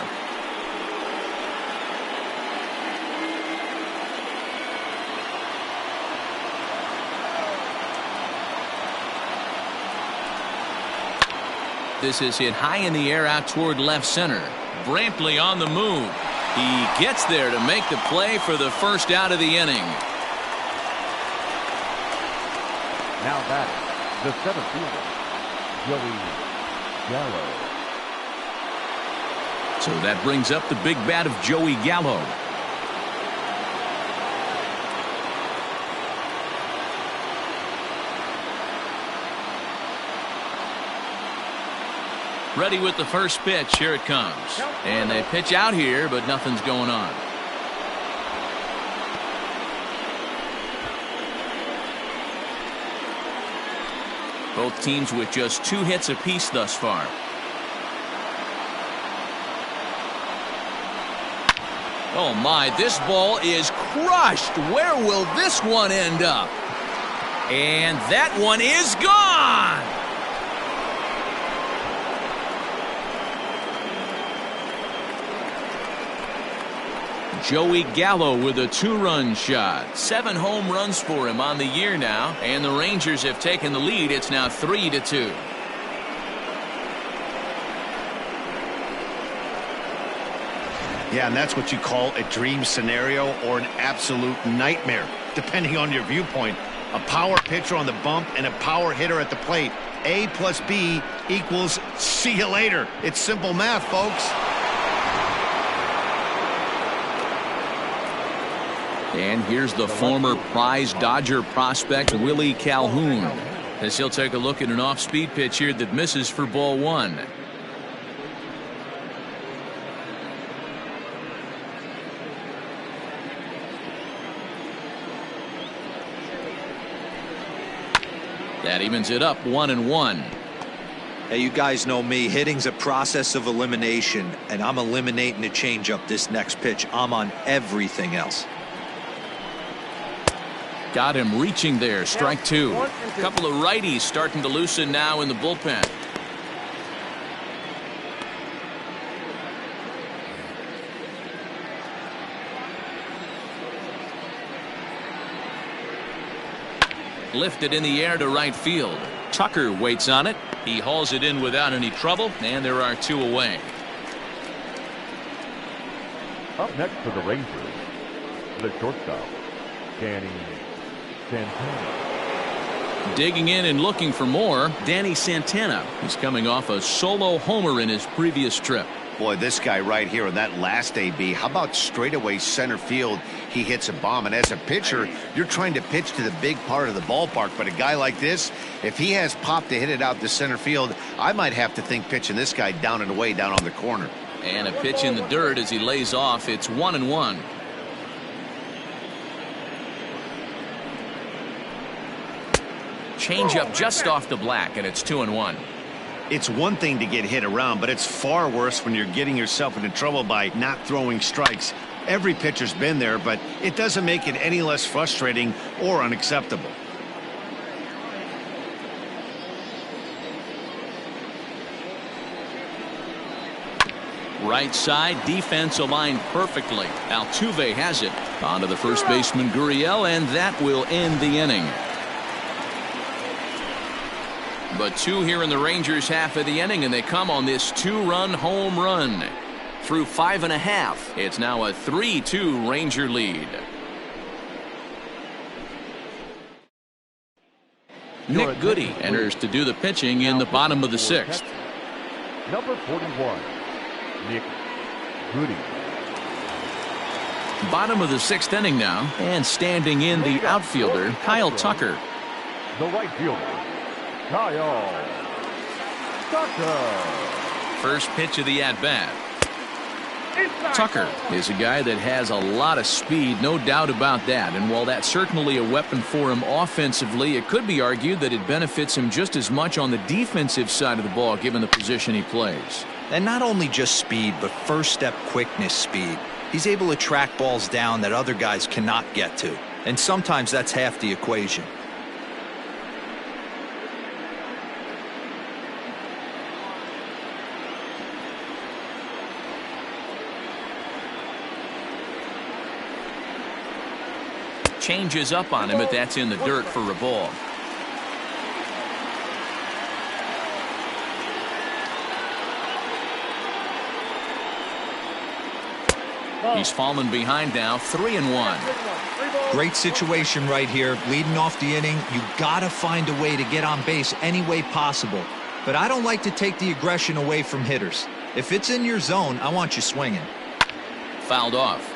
This is hit high in the air out toward left center. Brantley on the move. He gets there to make the play for the first out of the inning. Now batting, the 7th fielder, Joey Gallo. So that brings up the big bat of Joey Gallo. Ready with the first pitch. Here it comes. And they pitch out here, but nothing's going on. Both teams with just 2 hits apiece thus far. Oh my, this ball is crushed. Where will this one end up? And that one is gone. Joey Gallo with a 2-run shot. 7 home runs for him on the year now, and the Rangers have taken the lead. It's now 3-2. Yeah, and that's what you call a dream scenario or an absolute nightmare, depending on your viewpoint. A power pitcher on the bump and a power hitter at the plate. A plus B equals see you later. It's simple math, folks. And here's the former prize Dodger prospect Willie Calhoun, as he'll take a look at an off-speed pitch here that misses for ball one. That evens it up 1-1. Hey, you guys know me. Hitting's a process of elimination, and I'm eliminating the changeup this next pitch. I'm on everything else. Got him reaching there. Strike two. A couple of righties starting to loosen now in the bullpen. Lifted in the air to right field. Tucker waits on it. He hauls it in without any trouble, and there are two away. Up next for the Rangers, the shortstop, Danny Santana. Digging in and looking for more, Danny Santana. He's coming off a solo homer in his previous trip. Boy, this guy right here on that last AB, how about straightaway center field? He hits a bomb, and as a pitcher, you're trying to pitch to the big part of the ballpark, but a guy like this, if he has pop to hit it out to center field, I might have to think pitching this guy down and away down on the corner. And a pitch in the dirt as he lays off. It's 1-1. Change up just off the black, and it's 2-1. It's one thing to get hit around, but it's far worse when you're getting yourself into trouble by not throwing strikes. Every pitcher's been there, but it doesn't make it any less frustrating or unacceptable. Right side, defense aligned perfectly. Altuve has it. On to the first baseman, Gurriel, and that will end the inning. But two here in the Rangers half of the inning, and they come on this two-run home run. Through 5.5, it's now a 3-2 Ranger lead. Nick Goody enters to do the pitching in the bottom of the sixth. Number 41, Nick Goody. Bottom of the sixth inning now, and standing in the outfielder, Kyle Tucker. The right fielder, Kyle Tucker. First pitch of the at-bat. Tucker is a guy that has a lot of speed, no doubt about that. And while that's certainly a weapon for him offensively, it could be argued that it benefits him just as much on the defensive side of the ball, given the position he plays. And not only just speed, but first step quickness speed. He's able to track balls down that other guys cannot get to. And sometimes that's half the equation. Changes up on him, but that's in the dirt for a ball. He's fallen behind now, 3-1. Great situation right here. Leading off the inning, you gotta find a way to get on base any way possible. But I don't like to take the aggression away from hitters. If it's in your zone, I want you swinging. Fouled off.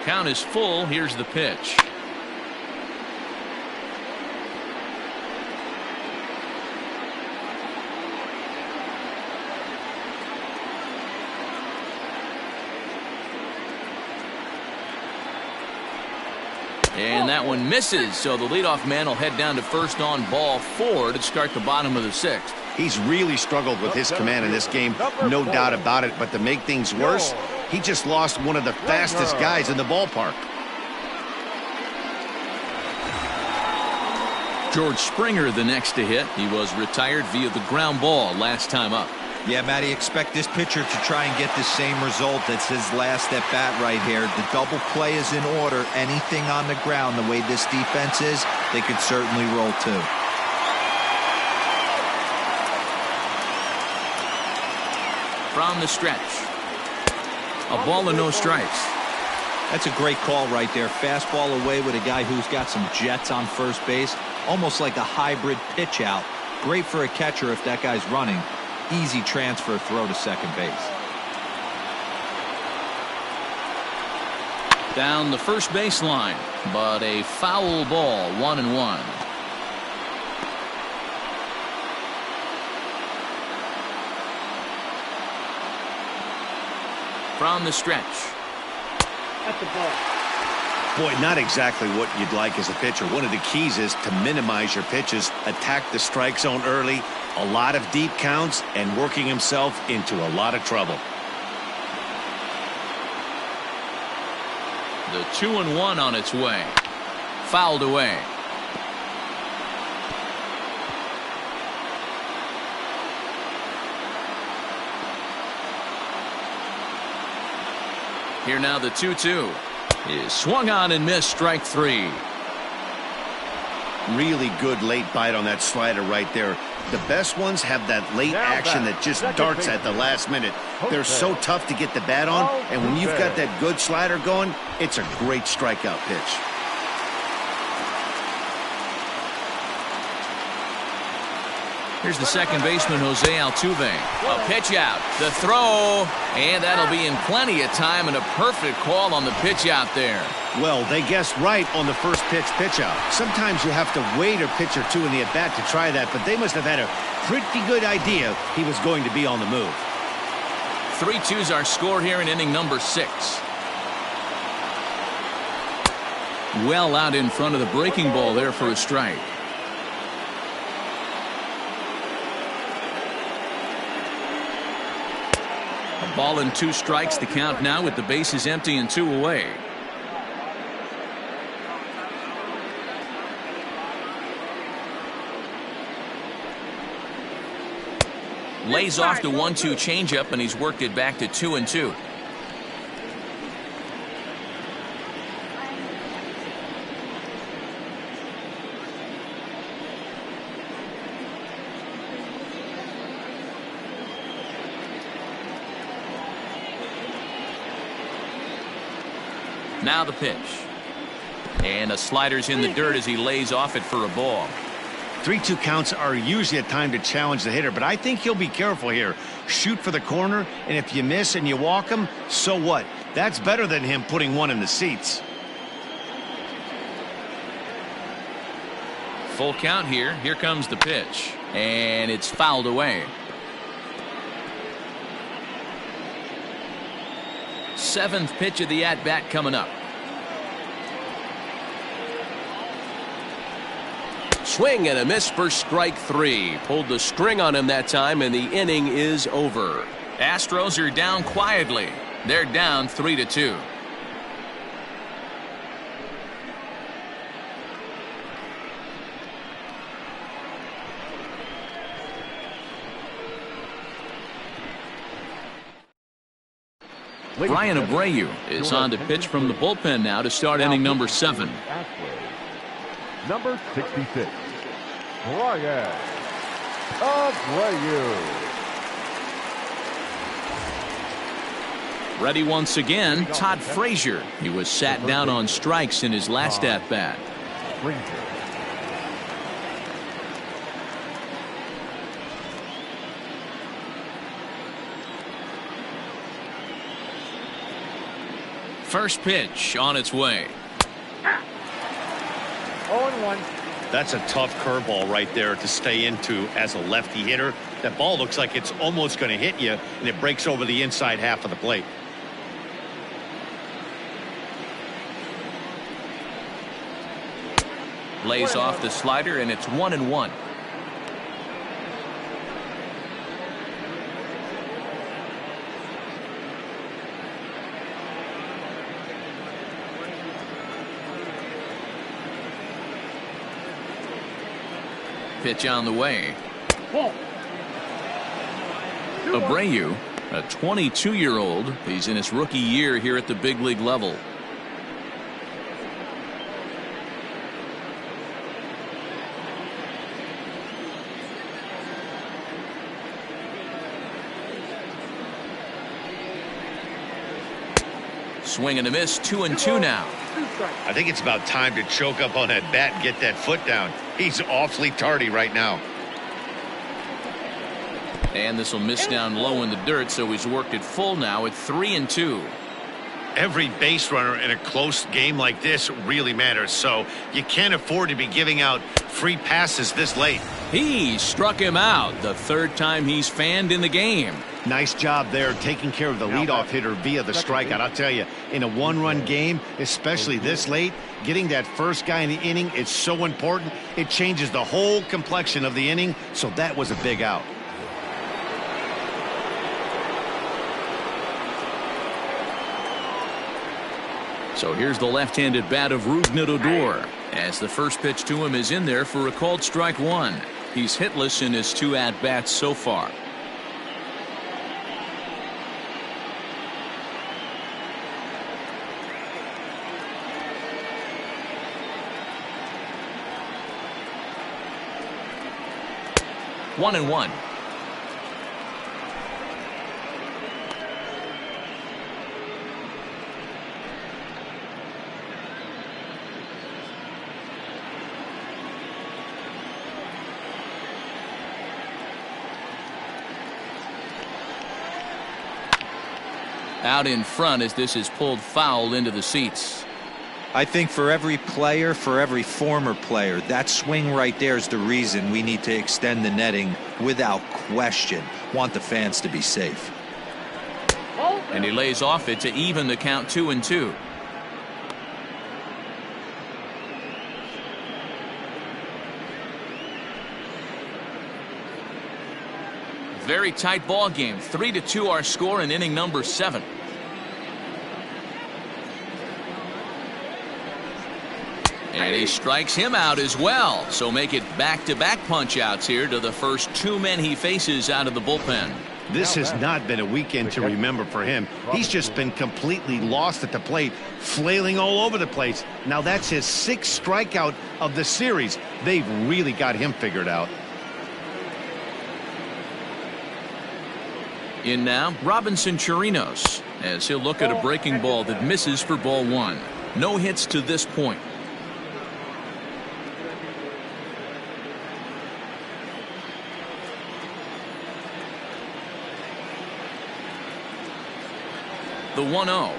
Count is full. Here's the pitch. And that one misses, so the leadoff man will head down to first on ball 4 to start the bottom of the sixth. He's really struggled with his command in this game, no doubt about it. But to make things worse, he just lost one of the fastest guys in the ballpark. George Springer the next to hit. He was retired via the ground ball last time up. Yeah, Matty, expect this pitcher to try and get the same result that's his last at bat right here. The double play is in order. Anything on the ground, the way this defense is, they could certainly roll too. From the stretch. A ball and no strikes. That's a great call right there. Fastball away with a guy who's got some jets on first base. Almost like a hybrid pitch out. Great for a catcher if that guy's running. Easy transfer throw to second base. Down the first baseline, but a foul ball, 1-1. From the stretch. At the ball. Boy, not exactly what you'd like as a pitcher. One of the keys is to minimize your pitches, attack the strike zone early, a lot of deep counts, and working himself into a lot of trouble. The 2-1 on its way. Fouled away. Here now the 2-2 is swung on and missed, strike 3. Really good late bite on that slider right there. The best ones have that late action that just darts at the last minute. They're so tough to get the bat on, and when you've got that good slider going, it's a great strikeout pitch. Here's the second baseman, Jose Altuve. A pitch out. The throw. And that'll be in plenty of time and a perfect call on the pitch out there. Well, they guessed right on the first pitch out. Sometimes you have to wait a pitch or two in the at-bat to try that, but they must have had a pretty good idea he was going to be on the move. 3-2's our score here in inning number 6. Well out in front of the breaking ball there for a strike. A ball and 2 strikes, the count now with the bases empty and 2 away. Lays off the 1-2 changeup, and he's worked it back to 2-2. Now the pitch. And a slider's in the dirt as he lays off it for a ball. 3-2 counts are usually a time to challenge the hitter, but I think he'll be careful here. Shoot for the corner, and if you miss and you walk him, so what? That's better than him putting one in the seats. Full count here. Here comes the pitch. And it's fouled away. 7th pitch of the at-bat coming up. Swing and a miss for strike 3. Pulled the string on him that time, and the inning is over. Astros are down quietly. They're down 3-2. Brian Abreu is on to pitch from the bullpen now to start inning number 7. Number 66, Brian Abreu. Ready once again, Todd Frazier. He was sat down on strikes in his last at-bat. First pitch on its way. 0-1. That's a tough curveball right there to stay into as a lefty hitter. That ball looks like it's almost going to hit you, and it breaks over the inside half of the plate. Lays off the slider, and it's 1-1. Pitch on the way. Abreu, a 22-year-old. He's in his rookie year here at the big league level. Swing and a miss, 2-2 now. I think it's about time to choke up on that bat and get that foot down. He's awfully tardy right now. And this will miss down low in the dirt, so he's worked it full now at 3-2. Every base runner in a close game like this really matters, so you can't afford to be giving out free passes this late. He struck him out, the third time he's fanned in the game. Nice job there taking care of the leadoff hitter via the strikeout. I'll tell you, in a one-run game, especially this late, getting that first guy in the inning is so important. It changes the whole complexion of the inning, so that was a big out. So here's the left-handed bat of Rougned Odor, as the first pitch to him is in there for a called strike one. He's hitless in his 2 at-bats so far. One and one. Out in front as this is pulled foul into the seats. I think for every player, for every former player, that swing right there is the reason we need to extend the netting without question. Want the fans to be safe. And he lays off it to even the count 2-2. Very tight ball game. 3-2 our score in inning number 7. And he strikes him out as well. So make it back-to-back punch-outs here to the first 2 men he faces out of the bullpen. This has not been a weekend to remember for him. He's just been completely lost at the plate, flailing all over the place. Now that's his 6th strikeout of the series. They've really got him figured out. In now, Robinson Chirinos, as he'll look at a breaking ball that misses for ball 1. No hits to this point. The 1-0.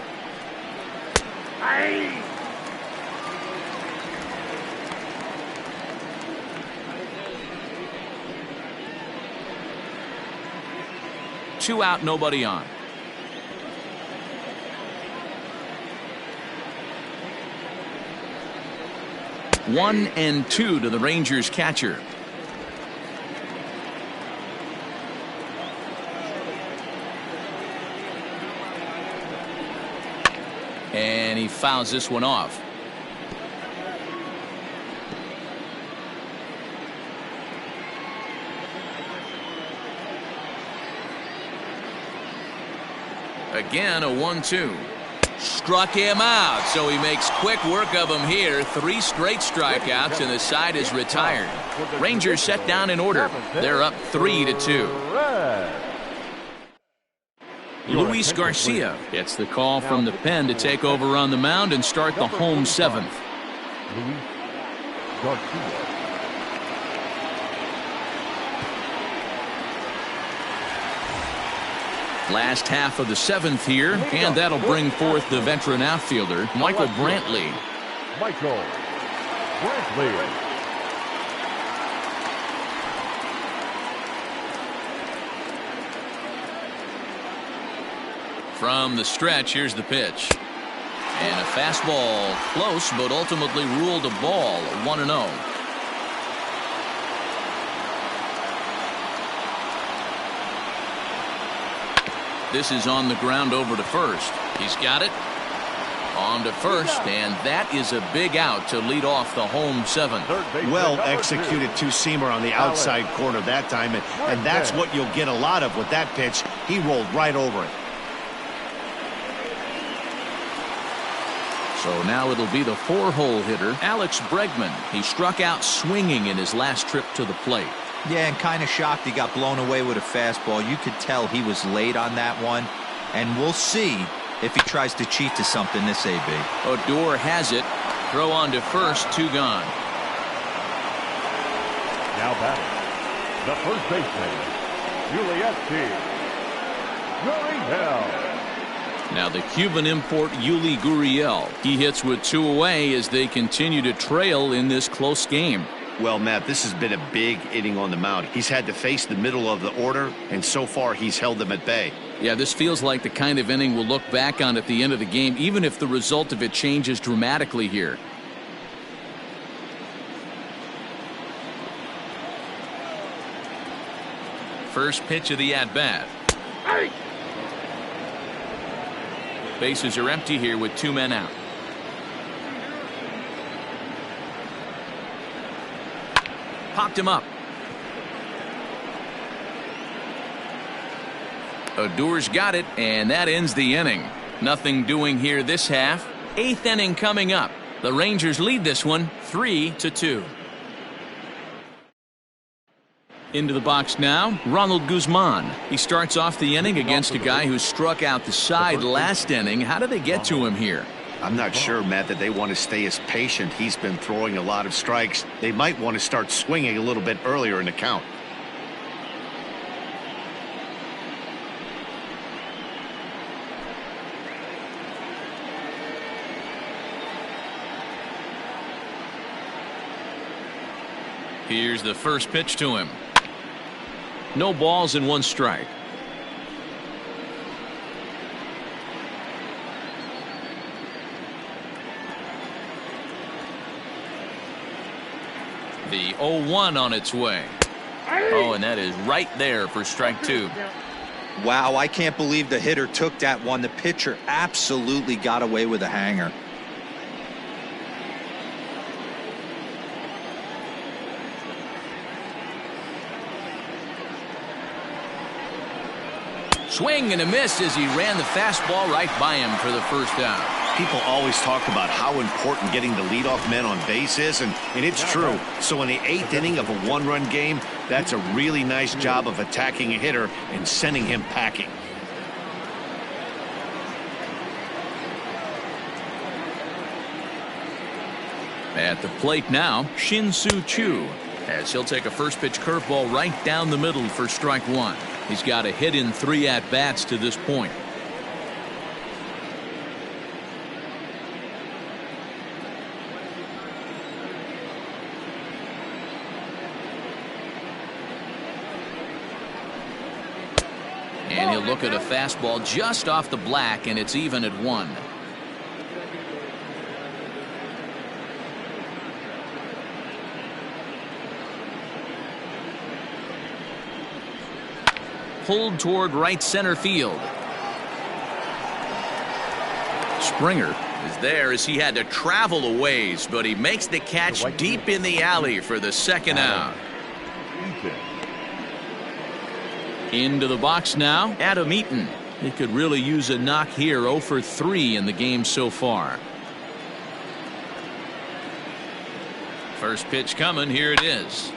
Two out, nobody on. One and two to the Rangers catcher. And he fouls this one off. Again, a 1-2. Struck him out, so he makes quick work of him here. 3 straight strikeouts, and the side is retired. Rangers set down in order. They're up 3-2. Luis Garcia gets the call from the pen to take over on the mound and start the home 7th. Luis Garcia. Last half of the 7th here, and that'll bring forth the veteran outfielder, Michael Brantley. Michael Brantley. From the stretch, here's the pitch. And a fastball close, but ultimately ruled a ball, 1-0. This is on the ground over to first. He's got it. On to first, and that is a big out to lead off the home 7th. Well executed two-seamer on the outside corner that time, and that's what you'll get a lot of with that pitch. He rolled right over it. So now it'll be the 4-hole hitter, Alex Bregman. He struck out swinging in his last trip to the plate. Yeah, and kind of shocked he got blown away with a fastball. You could tell he was late on that one. And we'll see if he tries to cheat to something this AB. Odor has it. Throw on to first, 2 gone. Now batting, the first baseman, Gurriel. Now the Cuban import Yuli Gurriel. He hits with 2 away as they continue to trail in this close game. Well, Matt, this has been a big inning on the mound. He's had to face the middle of the order, and so far he's held them at bay. Yeah, this feels like the kind of inning we'll look back on at the end of the game, even if the result of it changes dramatically here. First pitch of the at-bat. Bases are empty here with 2 men out. Popped him up. Odor's got it, and that ends the inning. Nothing doing here this half. 8th inning coming up. The Rangers lead this one 3-2. Into the box now, Ronald Guzman. He starts off the inning against a guy who struck out the side last inning. How did they get to him here? I'm not sure, Matt, that they want to stay as patient. He's been throwing a lot of strikes. They might want to start swinging a little bit earlier in the count. Here's the first pitch to him. No balls and 1 strike. The 0-1 on its way. Oh, and that is right there for strike 2. Wow, I can't believe the hitter took that one. The pitcher absolutely got away with a hanger. Swing and a miss as he ran the fastball right by him for the first out. People always talk about how important getting the leadoff man on base is, and it's true. So in the 8th inning of a 1-run game, that's a really nice job of attacking a hitter and sending him packing. At the plate now, Shin-Soo Choo, as he'll take a first pitch curveball right down the middle for strike 1. He's got a hit in 3 at-bats to this point. And he'll look at a fastball just off the black, and it's even at 1. Pulled toward right center field. Springer is there as he had to travel a ways, but he makes the catch deep in the alley for the second out. Into the box now, Adam Eaton. He could really use a knock here. 0 for 3 in the game so far. First pitch coming. Here it is.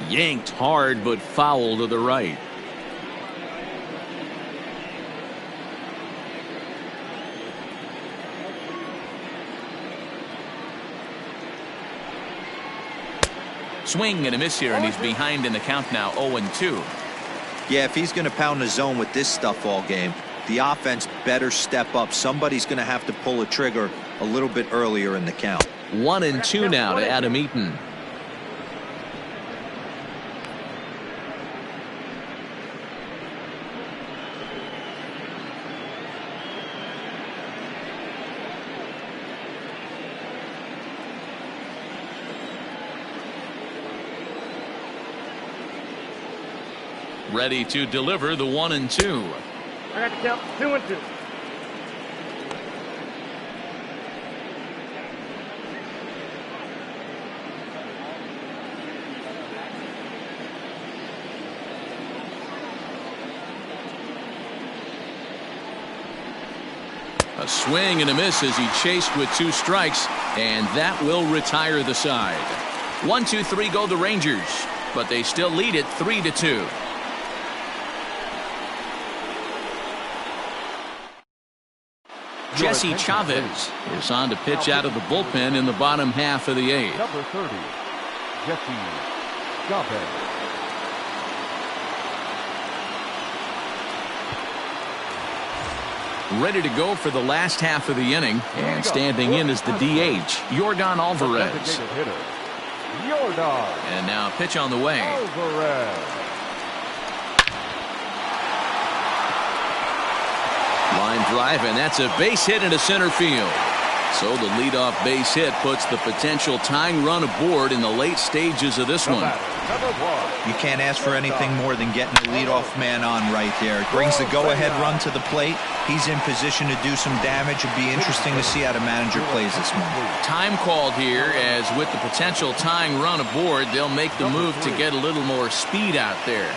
Yanked hard but foul to the right. Swing and a miss here, and he's behind in the count now, 0-2. Yeah, if he's going to pound the zone with this stuff all game, the offense better step up. Somebody's going to have to pull a trigger a little bit earlier in the count. 1-2 now to Adam Eaton. Ready to deliver the 1-2. I got to count 2-2. A swing and a miss as he chased with 2 strikes, and that will retire the side. 1-2-3 go the Rangers, but they still lead it 3-2. Jesse Chavez is on to pitch out of the bullpen in the bottom half of the eighth. Number 30, Jesse Chavez. Ready to go for the last half of the inning, and standing in is the DH, Yordan Alvarez. And now a pitch on the way. Line drive, and that's a base hit into center field. So the leadoff base hit puts the potential tying run aboard in the late stages of this one. You can't ask for anything more than getting the leadoff man on right there. It brings the go-ahead run to the plate. He's in position to do some damage. It'd be interesting to see how the manager plays this one. Time called here, as with the potential tying run aboard, they'll make the move to get a little more speed out there.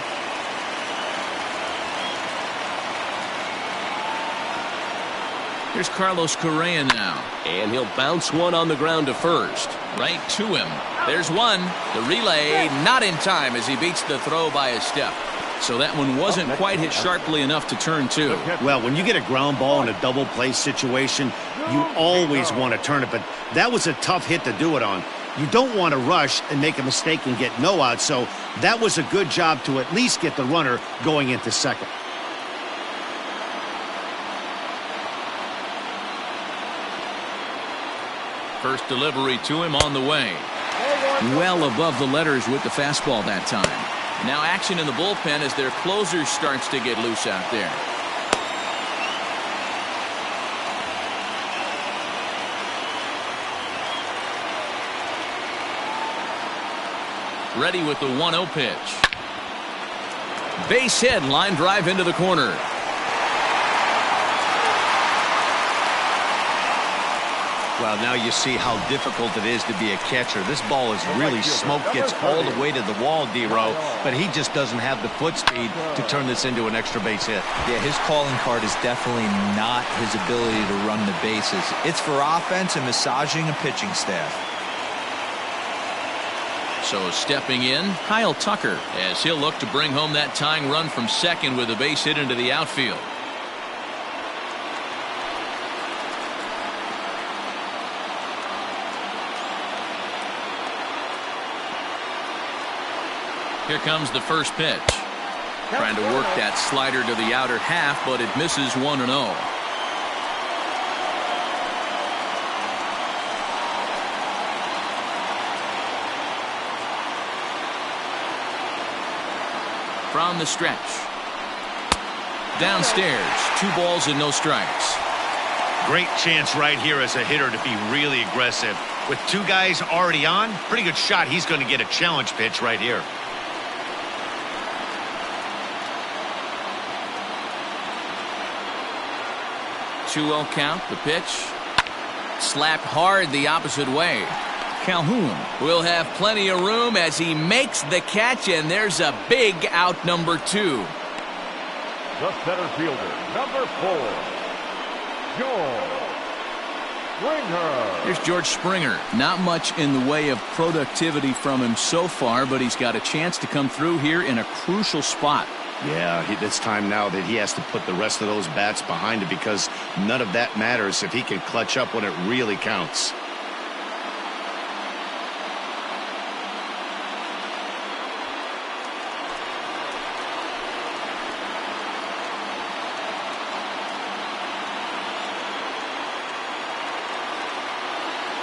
Here's Carlos Correa now, and he'll bounce one on the ground to first. Right to him. There's one. The relay not in time as he beats the throw by a step. So that one wasn't quite hit sharply enough to turn two. Well, when you get a ground ball in a double play situation, you always want to turn it, but that was a tough hit to do it on. You don't want to rush and make a mistake and get no out, so that was a good job to at least get the runner going into second. First delivery to him on the way. Well above the letters with the fastball that time. Now action in the bullpen as their closer starts to get loose out there. Ready with the 1-0 pitch. Base hit, line drive into the corner. Well, now you see how difficult it is to be a catcher. This ball is really smoked, gets all the way to the wall, D-Row, but he just doesn't have the foot speed to turn this into an extra base hit. Yeah, his calling card is definitely not his ability to run the bases. It's for offense and massaging a pitching staff. So stepping in, Kyle Tucker, as he'll look to bring home that tying run from second with a base hit into the outfield. Here comes the first pitch. Trying to work that slider to the outer half, but it misses 1-0. From the stretch. Downstairs, 2 balls and no strikes. Great chance right here as a hitter to be really aggressive. With 2 guys already on, pretty good shot. He's going to get a challenge pitch right here. 2-0 count, the pitch. Slapped hard the opposite way. Calhoun will have plenty of room as he makes the catch, and there's a big out, number 2. The center fielder, number 4, George Springer. Here's George Springer. Not much in the way of productivity from him so far, but he's got a chance to come through here in a crucial spot. Yeah, it's time now that he has to put the rest of those bats behind it, because none of that matters if he can clutch up when it really counts.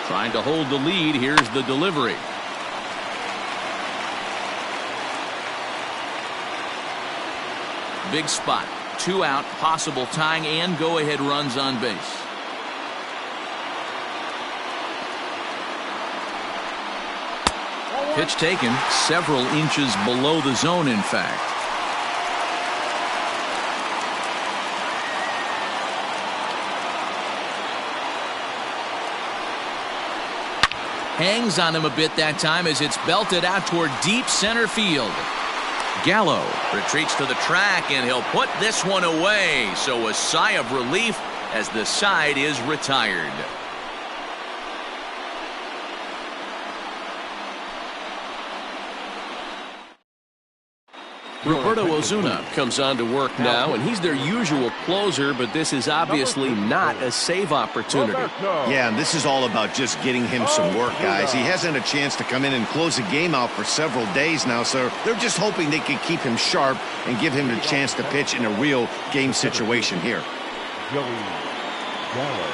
Trying to hold the lead. Here's the delivery. Big spot. 2 out, possible tying and go-ahead runs on base. Pitch taken several inches below the zone, in fact. Hangs on him a bit that time as it's belted out toward deep center field. Gallo retreats to the track, and he'll put this one away. So a sigh of relief as the side is retired. Roberto Ozuna comes on to work now, and he's their usual closer, but this is obviously not a save opportunity. Yeah, and this is all about just getting him some work, guys. He hasn't had a chance to come in and close the game out for several days now, so they're just hoping they can keep him sharp and give him the chance to pitch in a real game situation here. Joey Gallo.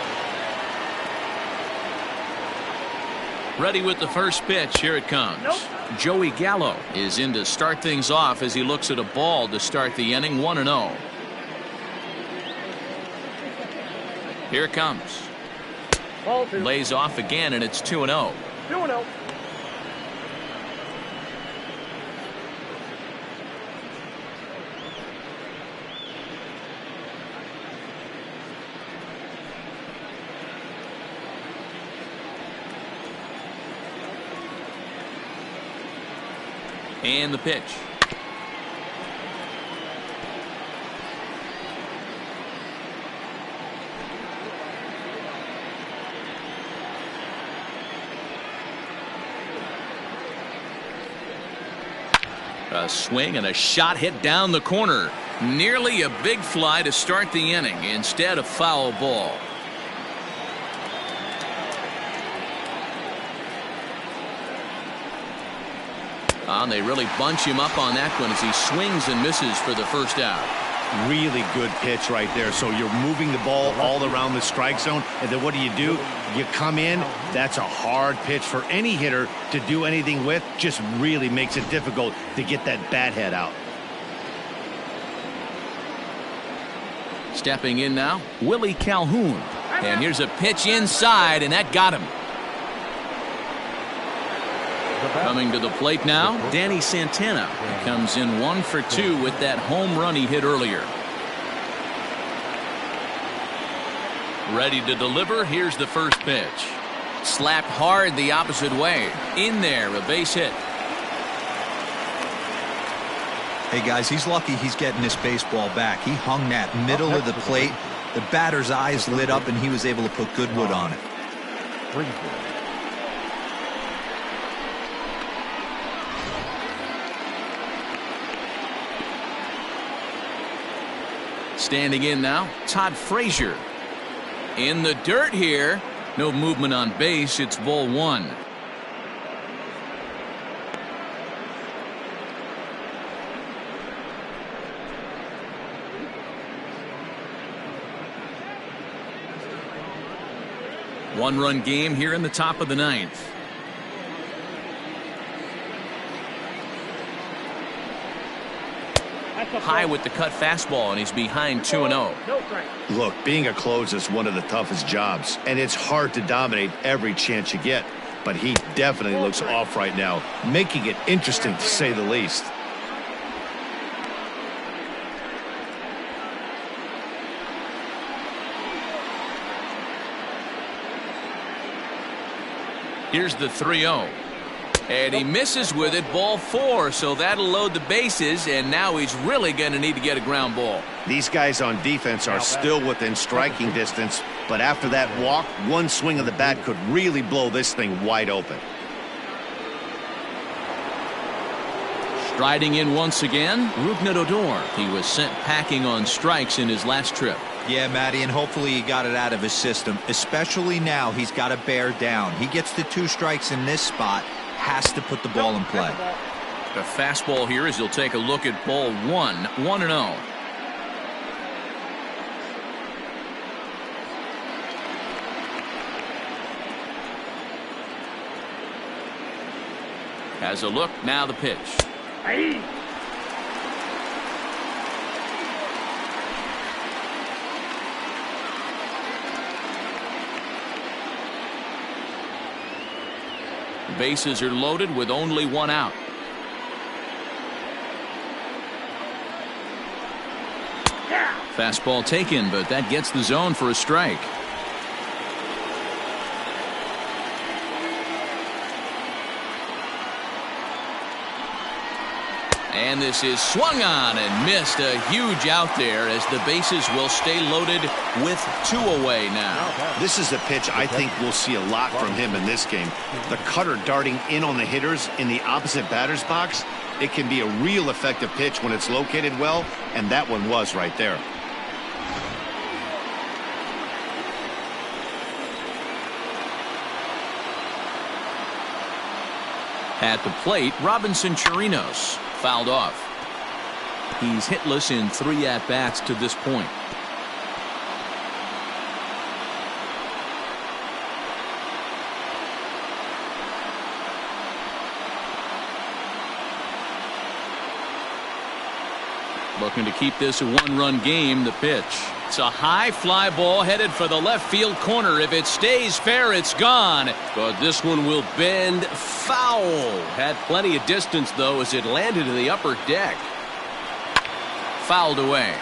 Ready with the first pitch. Here it comes. Joey Gallo is in to start things off as he looks at a ball to start the inning. 1-0. Here it comes. Lays off again, and it's 2-0. 2-0. And the pitch. A swing and a shot hit down the corner. Nearly a big fly to start the inning. Instead, a foul ball. They really bunch him up on that one as he swings and misses for the first out. Really good pitch right there. So you're moving the ball all around the strike zone, and then what do? You come in. That's a hard pitch for any hitter to do anything with. Just really makes it difficult to get that bat head out. Stepping in now, Willie Calhoun. And here's a pitch inside, and that got him. Coming to the plate now, Danny Santana comes in 1 for 2 with that home run he hit earlier. Ready to deliver. Here's the first pitch. Slapped hard the opposite way. In there, a base hit. Hey guys, he's lucky he's getting this baseball back. He hung that middle of the plate. The batter's eyes lit up and he was able to put good wood on it. Standing in now, Todd Frazier. In the dirt here. No movement on base. It's ball 1. One-run game here in the top of the 9th. High with the cut fastball, and he's behind 2-0. Look, being a closer is one of the toughest jobs, and it's hard to dominate every chance you get. But he definitely looks off right now, making it interesting to say the least. Here's the 3-0. And he misses with it, ball 4, so that'll load the bases, and now he's really going to need to get a ground ball. These guys on defense are still within striking distance, but after that walk, one swing of the bat could really blow this thing wide open. Striding in once again, Rougned Odor. He was sent packing on strikes in his last trip. Yeah, Matty, and hopefully he got it out of his system, especially now he's got to bear down. He gets the 2 strikes in this spot. Has to put the ball in play. The fastball here as he'll take a look at ball 1, 1-0. Has a look, now the pitch. Hey. Bases are loaded with only 1 out. Fastball taken, but that gets the zone for a strike. And this is swung on and missed. A huge out there as the bases will stay loaded with 2 away now. This is a pitch I think we'll see a lot from him in this game. The cutter darting in on the hitters in the opposite batter's box. It can be a real effective pitch when it's located well, and that one was right there. At the plate, Robinson Chirinos fouled off. He's hitless in 3 at-bats to this point. Looking to keep this a 1-run game. The pitch. It's a high fly ball headed for the left field corner. If it stays fair, it's gone. But this one will bend foul. Had plenty of distance, though, as it landed in the upper deck. Fouled away.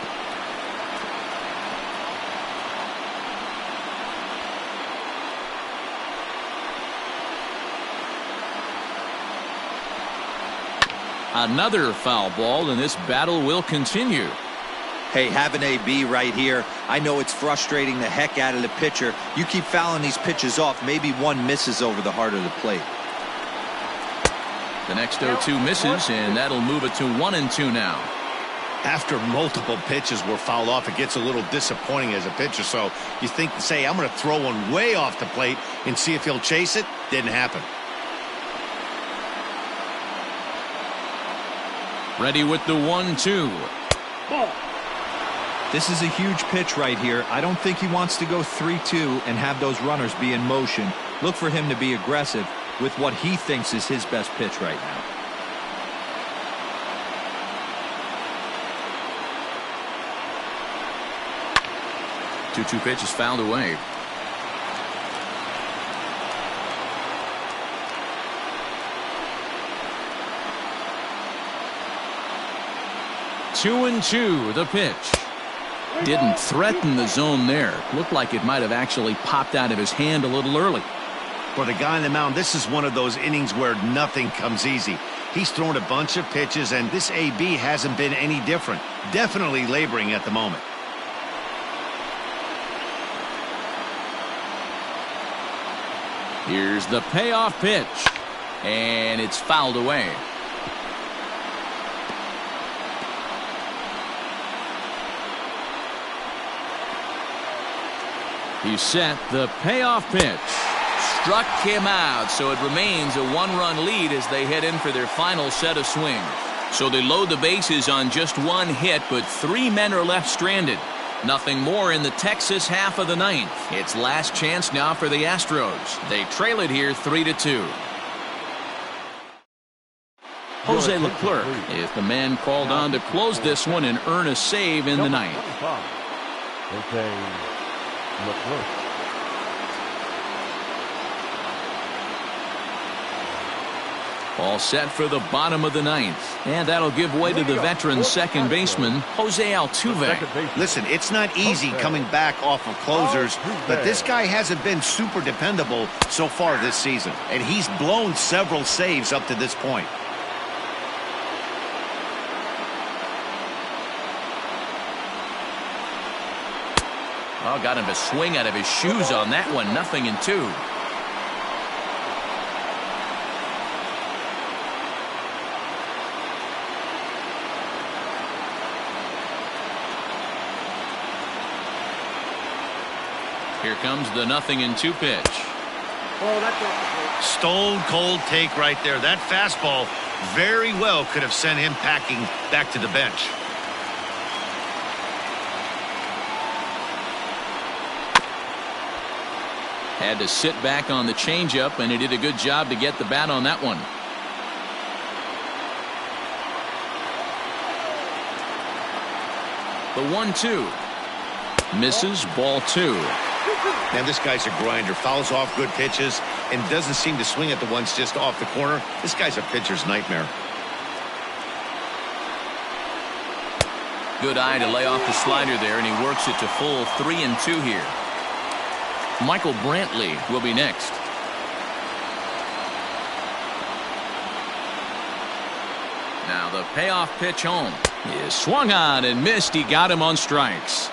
Another foul ball, and this battle will continue. Hey, have an AB right here. I know it's frustrating the heck out of the pitcher. You keep fouling these pitches off, maybe one misses over the heart of the plate. The next 0-2 misses, and that'll move it to 1-2 now. After multiple pitches were fouled off, it gets a little disappointing as a pitcher. So you think, say, I'm going to throw one way off the plate and see if he'll chase it. Didn't happen. Ready with the 1-2. Ball. This is a huge pitch right here. I don't think he wants to go 3-2 and have those runners be in motion. Look for him to be aggressive with what he thinks is his best pitch right now. Two pitch is fouled away. Two and two, the pitch. Didn't threaten the zone there. Looked like it might have actually popped out of his hand a little early. For the guy on the mound, this is one of those innings where nothing comes easy. He's thrown a bunch of pitches, and this AB hasn't been any different. Definitely laboring at the moment. Here's the payoff pitch, and it's fouled away. He's set. The payoff pitch struck him out, so it remains a 1-run lead as they head in for their final set of swings. So they load the bases on just 1 hit, but 3 men are left stranded. Nothing more in the Texas half of the 9th. It's last chance now for the Astros. They trail it here 3-2. Jose Leclerc is the man called on to close this one and earn a save in the 9th. Jose Leclerc. All set for the bottom of the 9th. And that'll give way to the veteran second baseman, Jose Altuve. Listen, it's not easy coming back off of closers, but this guy hasn't been super dependable so far this season. And he's blown several saves up to this point. Oh, got him to swing out of his shoes on that one. 0-2. Here comes the 0-2 pitch. Oh, that's off the plate. Stone cold take right there. That fastball very well could have sent him packing back to the bench. Had to sit back on the changeup, and he did a good job to get the bat on that one. The 1-2. Misses, ball 2. Man, this guy's a grinder. Fouls off good pitches and doesn't seem to swing at the ones just off the corner. This guy's a pitcher's nightmare. Good eye to lay off the slider there, and he works it to full 3-2 here. Michael Brantley will be next. Now the payoff pitch home is swung on and missed. He got him on strikes.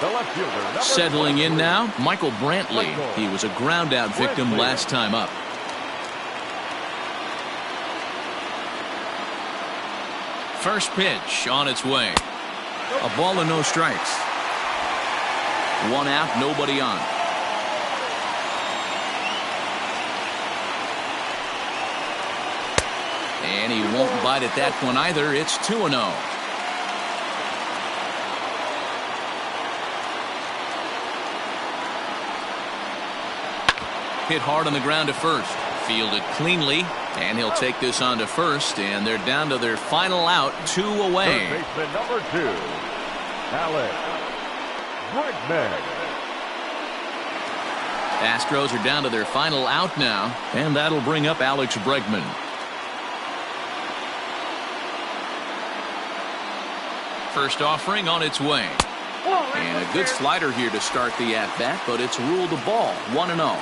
The left fielder, number Settling in 23. now, Michael Brantley. He was a ground out victim last time up. First pitch on its way. A ball and no strikes. One out, nobody on. And he won't bite at that one either. It's 2-0. Hit hard on the ground to first. Fielded cleanly. And he'll take this on to first. And they're down to their final out, 2 away. Third baseman number 2, Alex Bregman. Astros are down to their final out now. And that'll bring up Alex Bregman. First offering on its way. And a good slider here to start the at-bat, but it's ruled a ball, 1-0.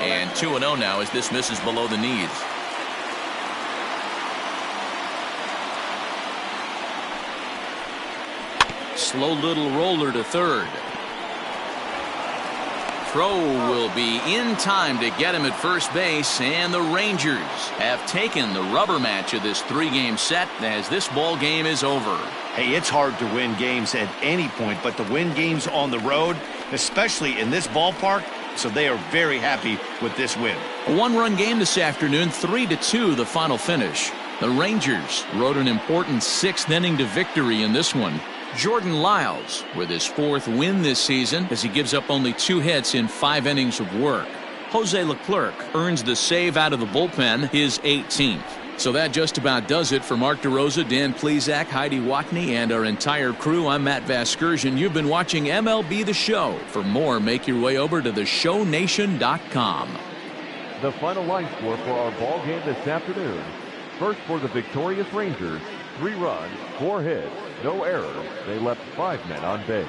And 2-0 now as this misses below the knees. Slow little roller to third. Throw will be in time to get him at first base, and the Rangers have taken the rubber match of this 3-game set as this ball game is over. Hey, it's hard to win games at any point, but to win games on the road, especially in this ballpark, so they are very happy with this win. A one-run game this afternoon, 3-2 the final finish. The Rangers rode an important 6th inning to victory in this one. Jordan Lyles with his 4th win this season as he gives up only 2 hits in 5 innings of work. Jose Leclerc earns the save out of the bullpen, his 18th. So that just about does it for Mark DeRosa, Dan Plesac, Heidi Watney, and our entire crew. I'm Matt Vasgersian. You've been watching MLB The Show. For more, make your way over to theshownation.com. The final line score for our ball game this afternoon. First for the victorious Rangers, 3 runs, 4 hits, no errors. They left 5 men on base.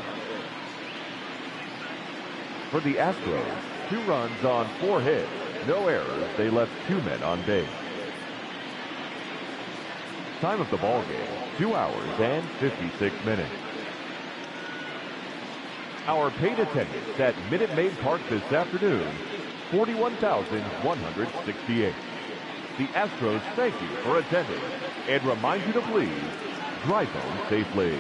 For the Astros, 2 runs on 4 hits, no errors. They left 2 men on base. Time of the ball game, 2 hours and 56 minutes. Our paid attendance at Minute Maid Park this afternoon, 41,168. The Astros thank you for attending and remind you to please drive home safely.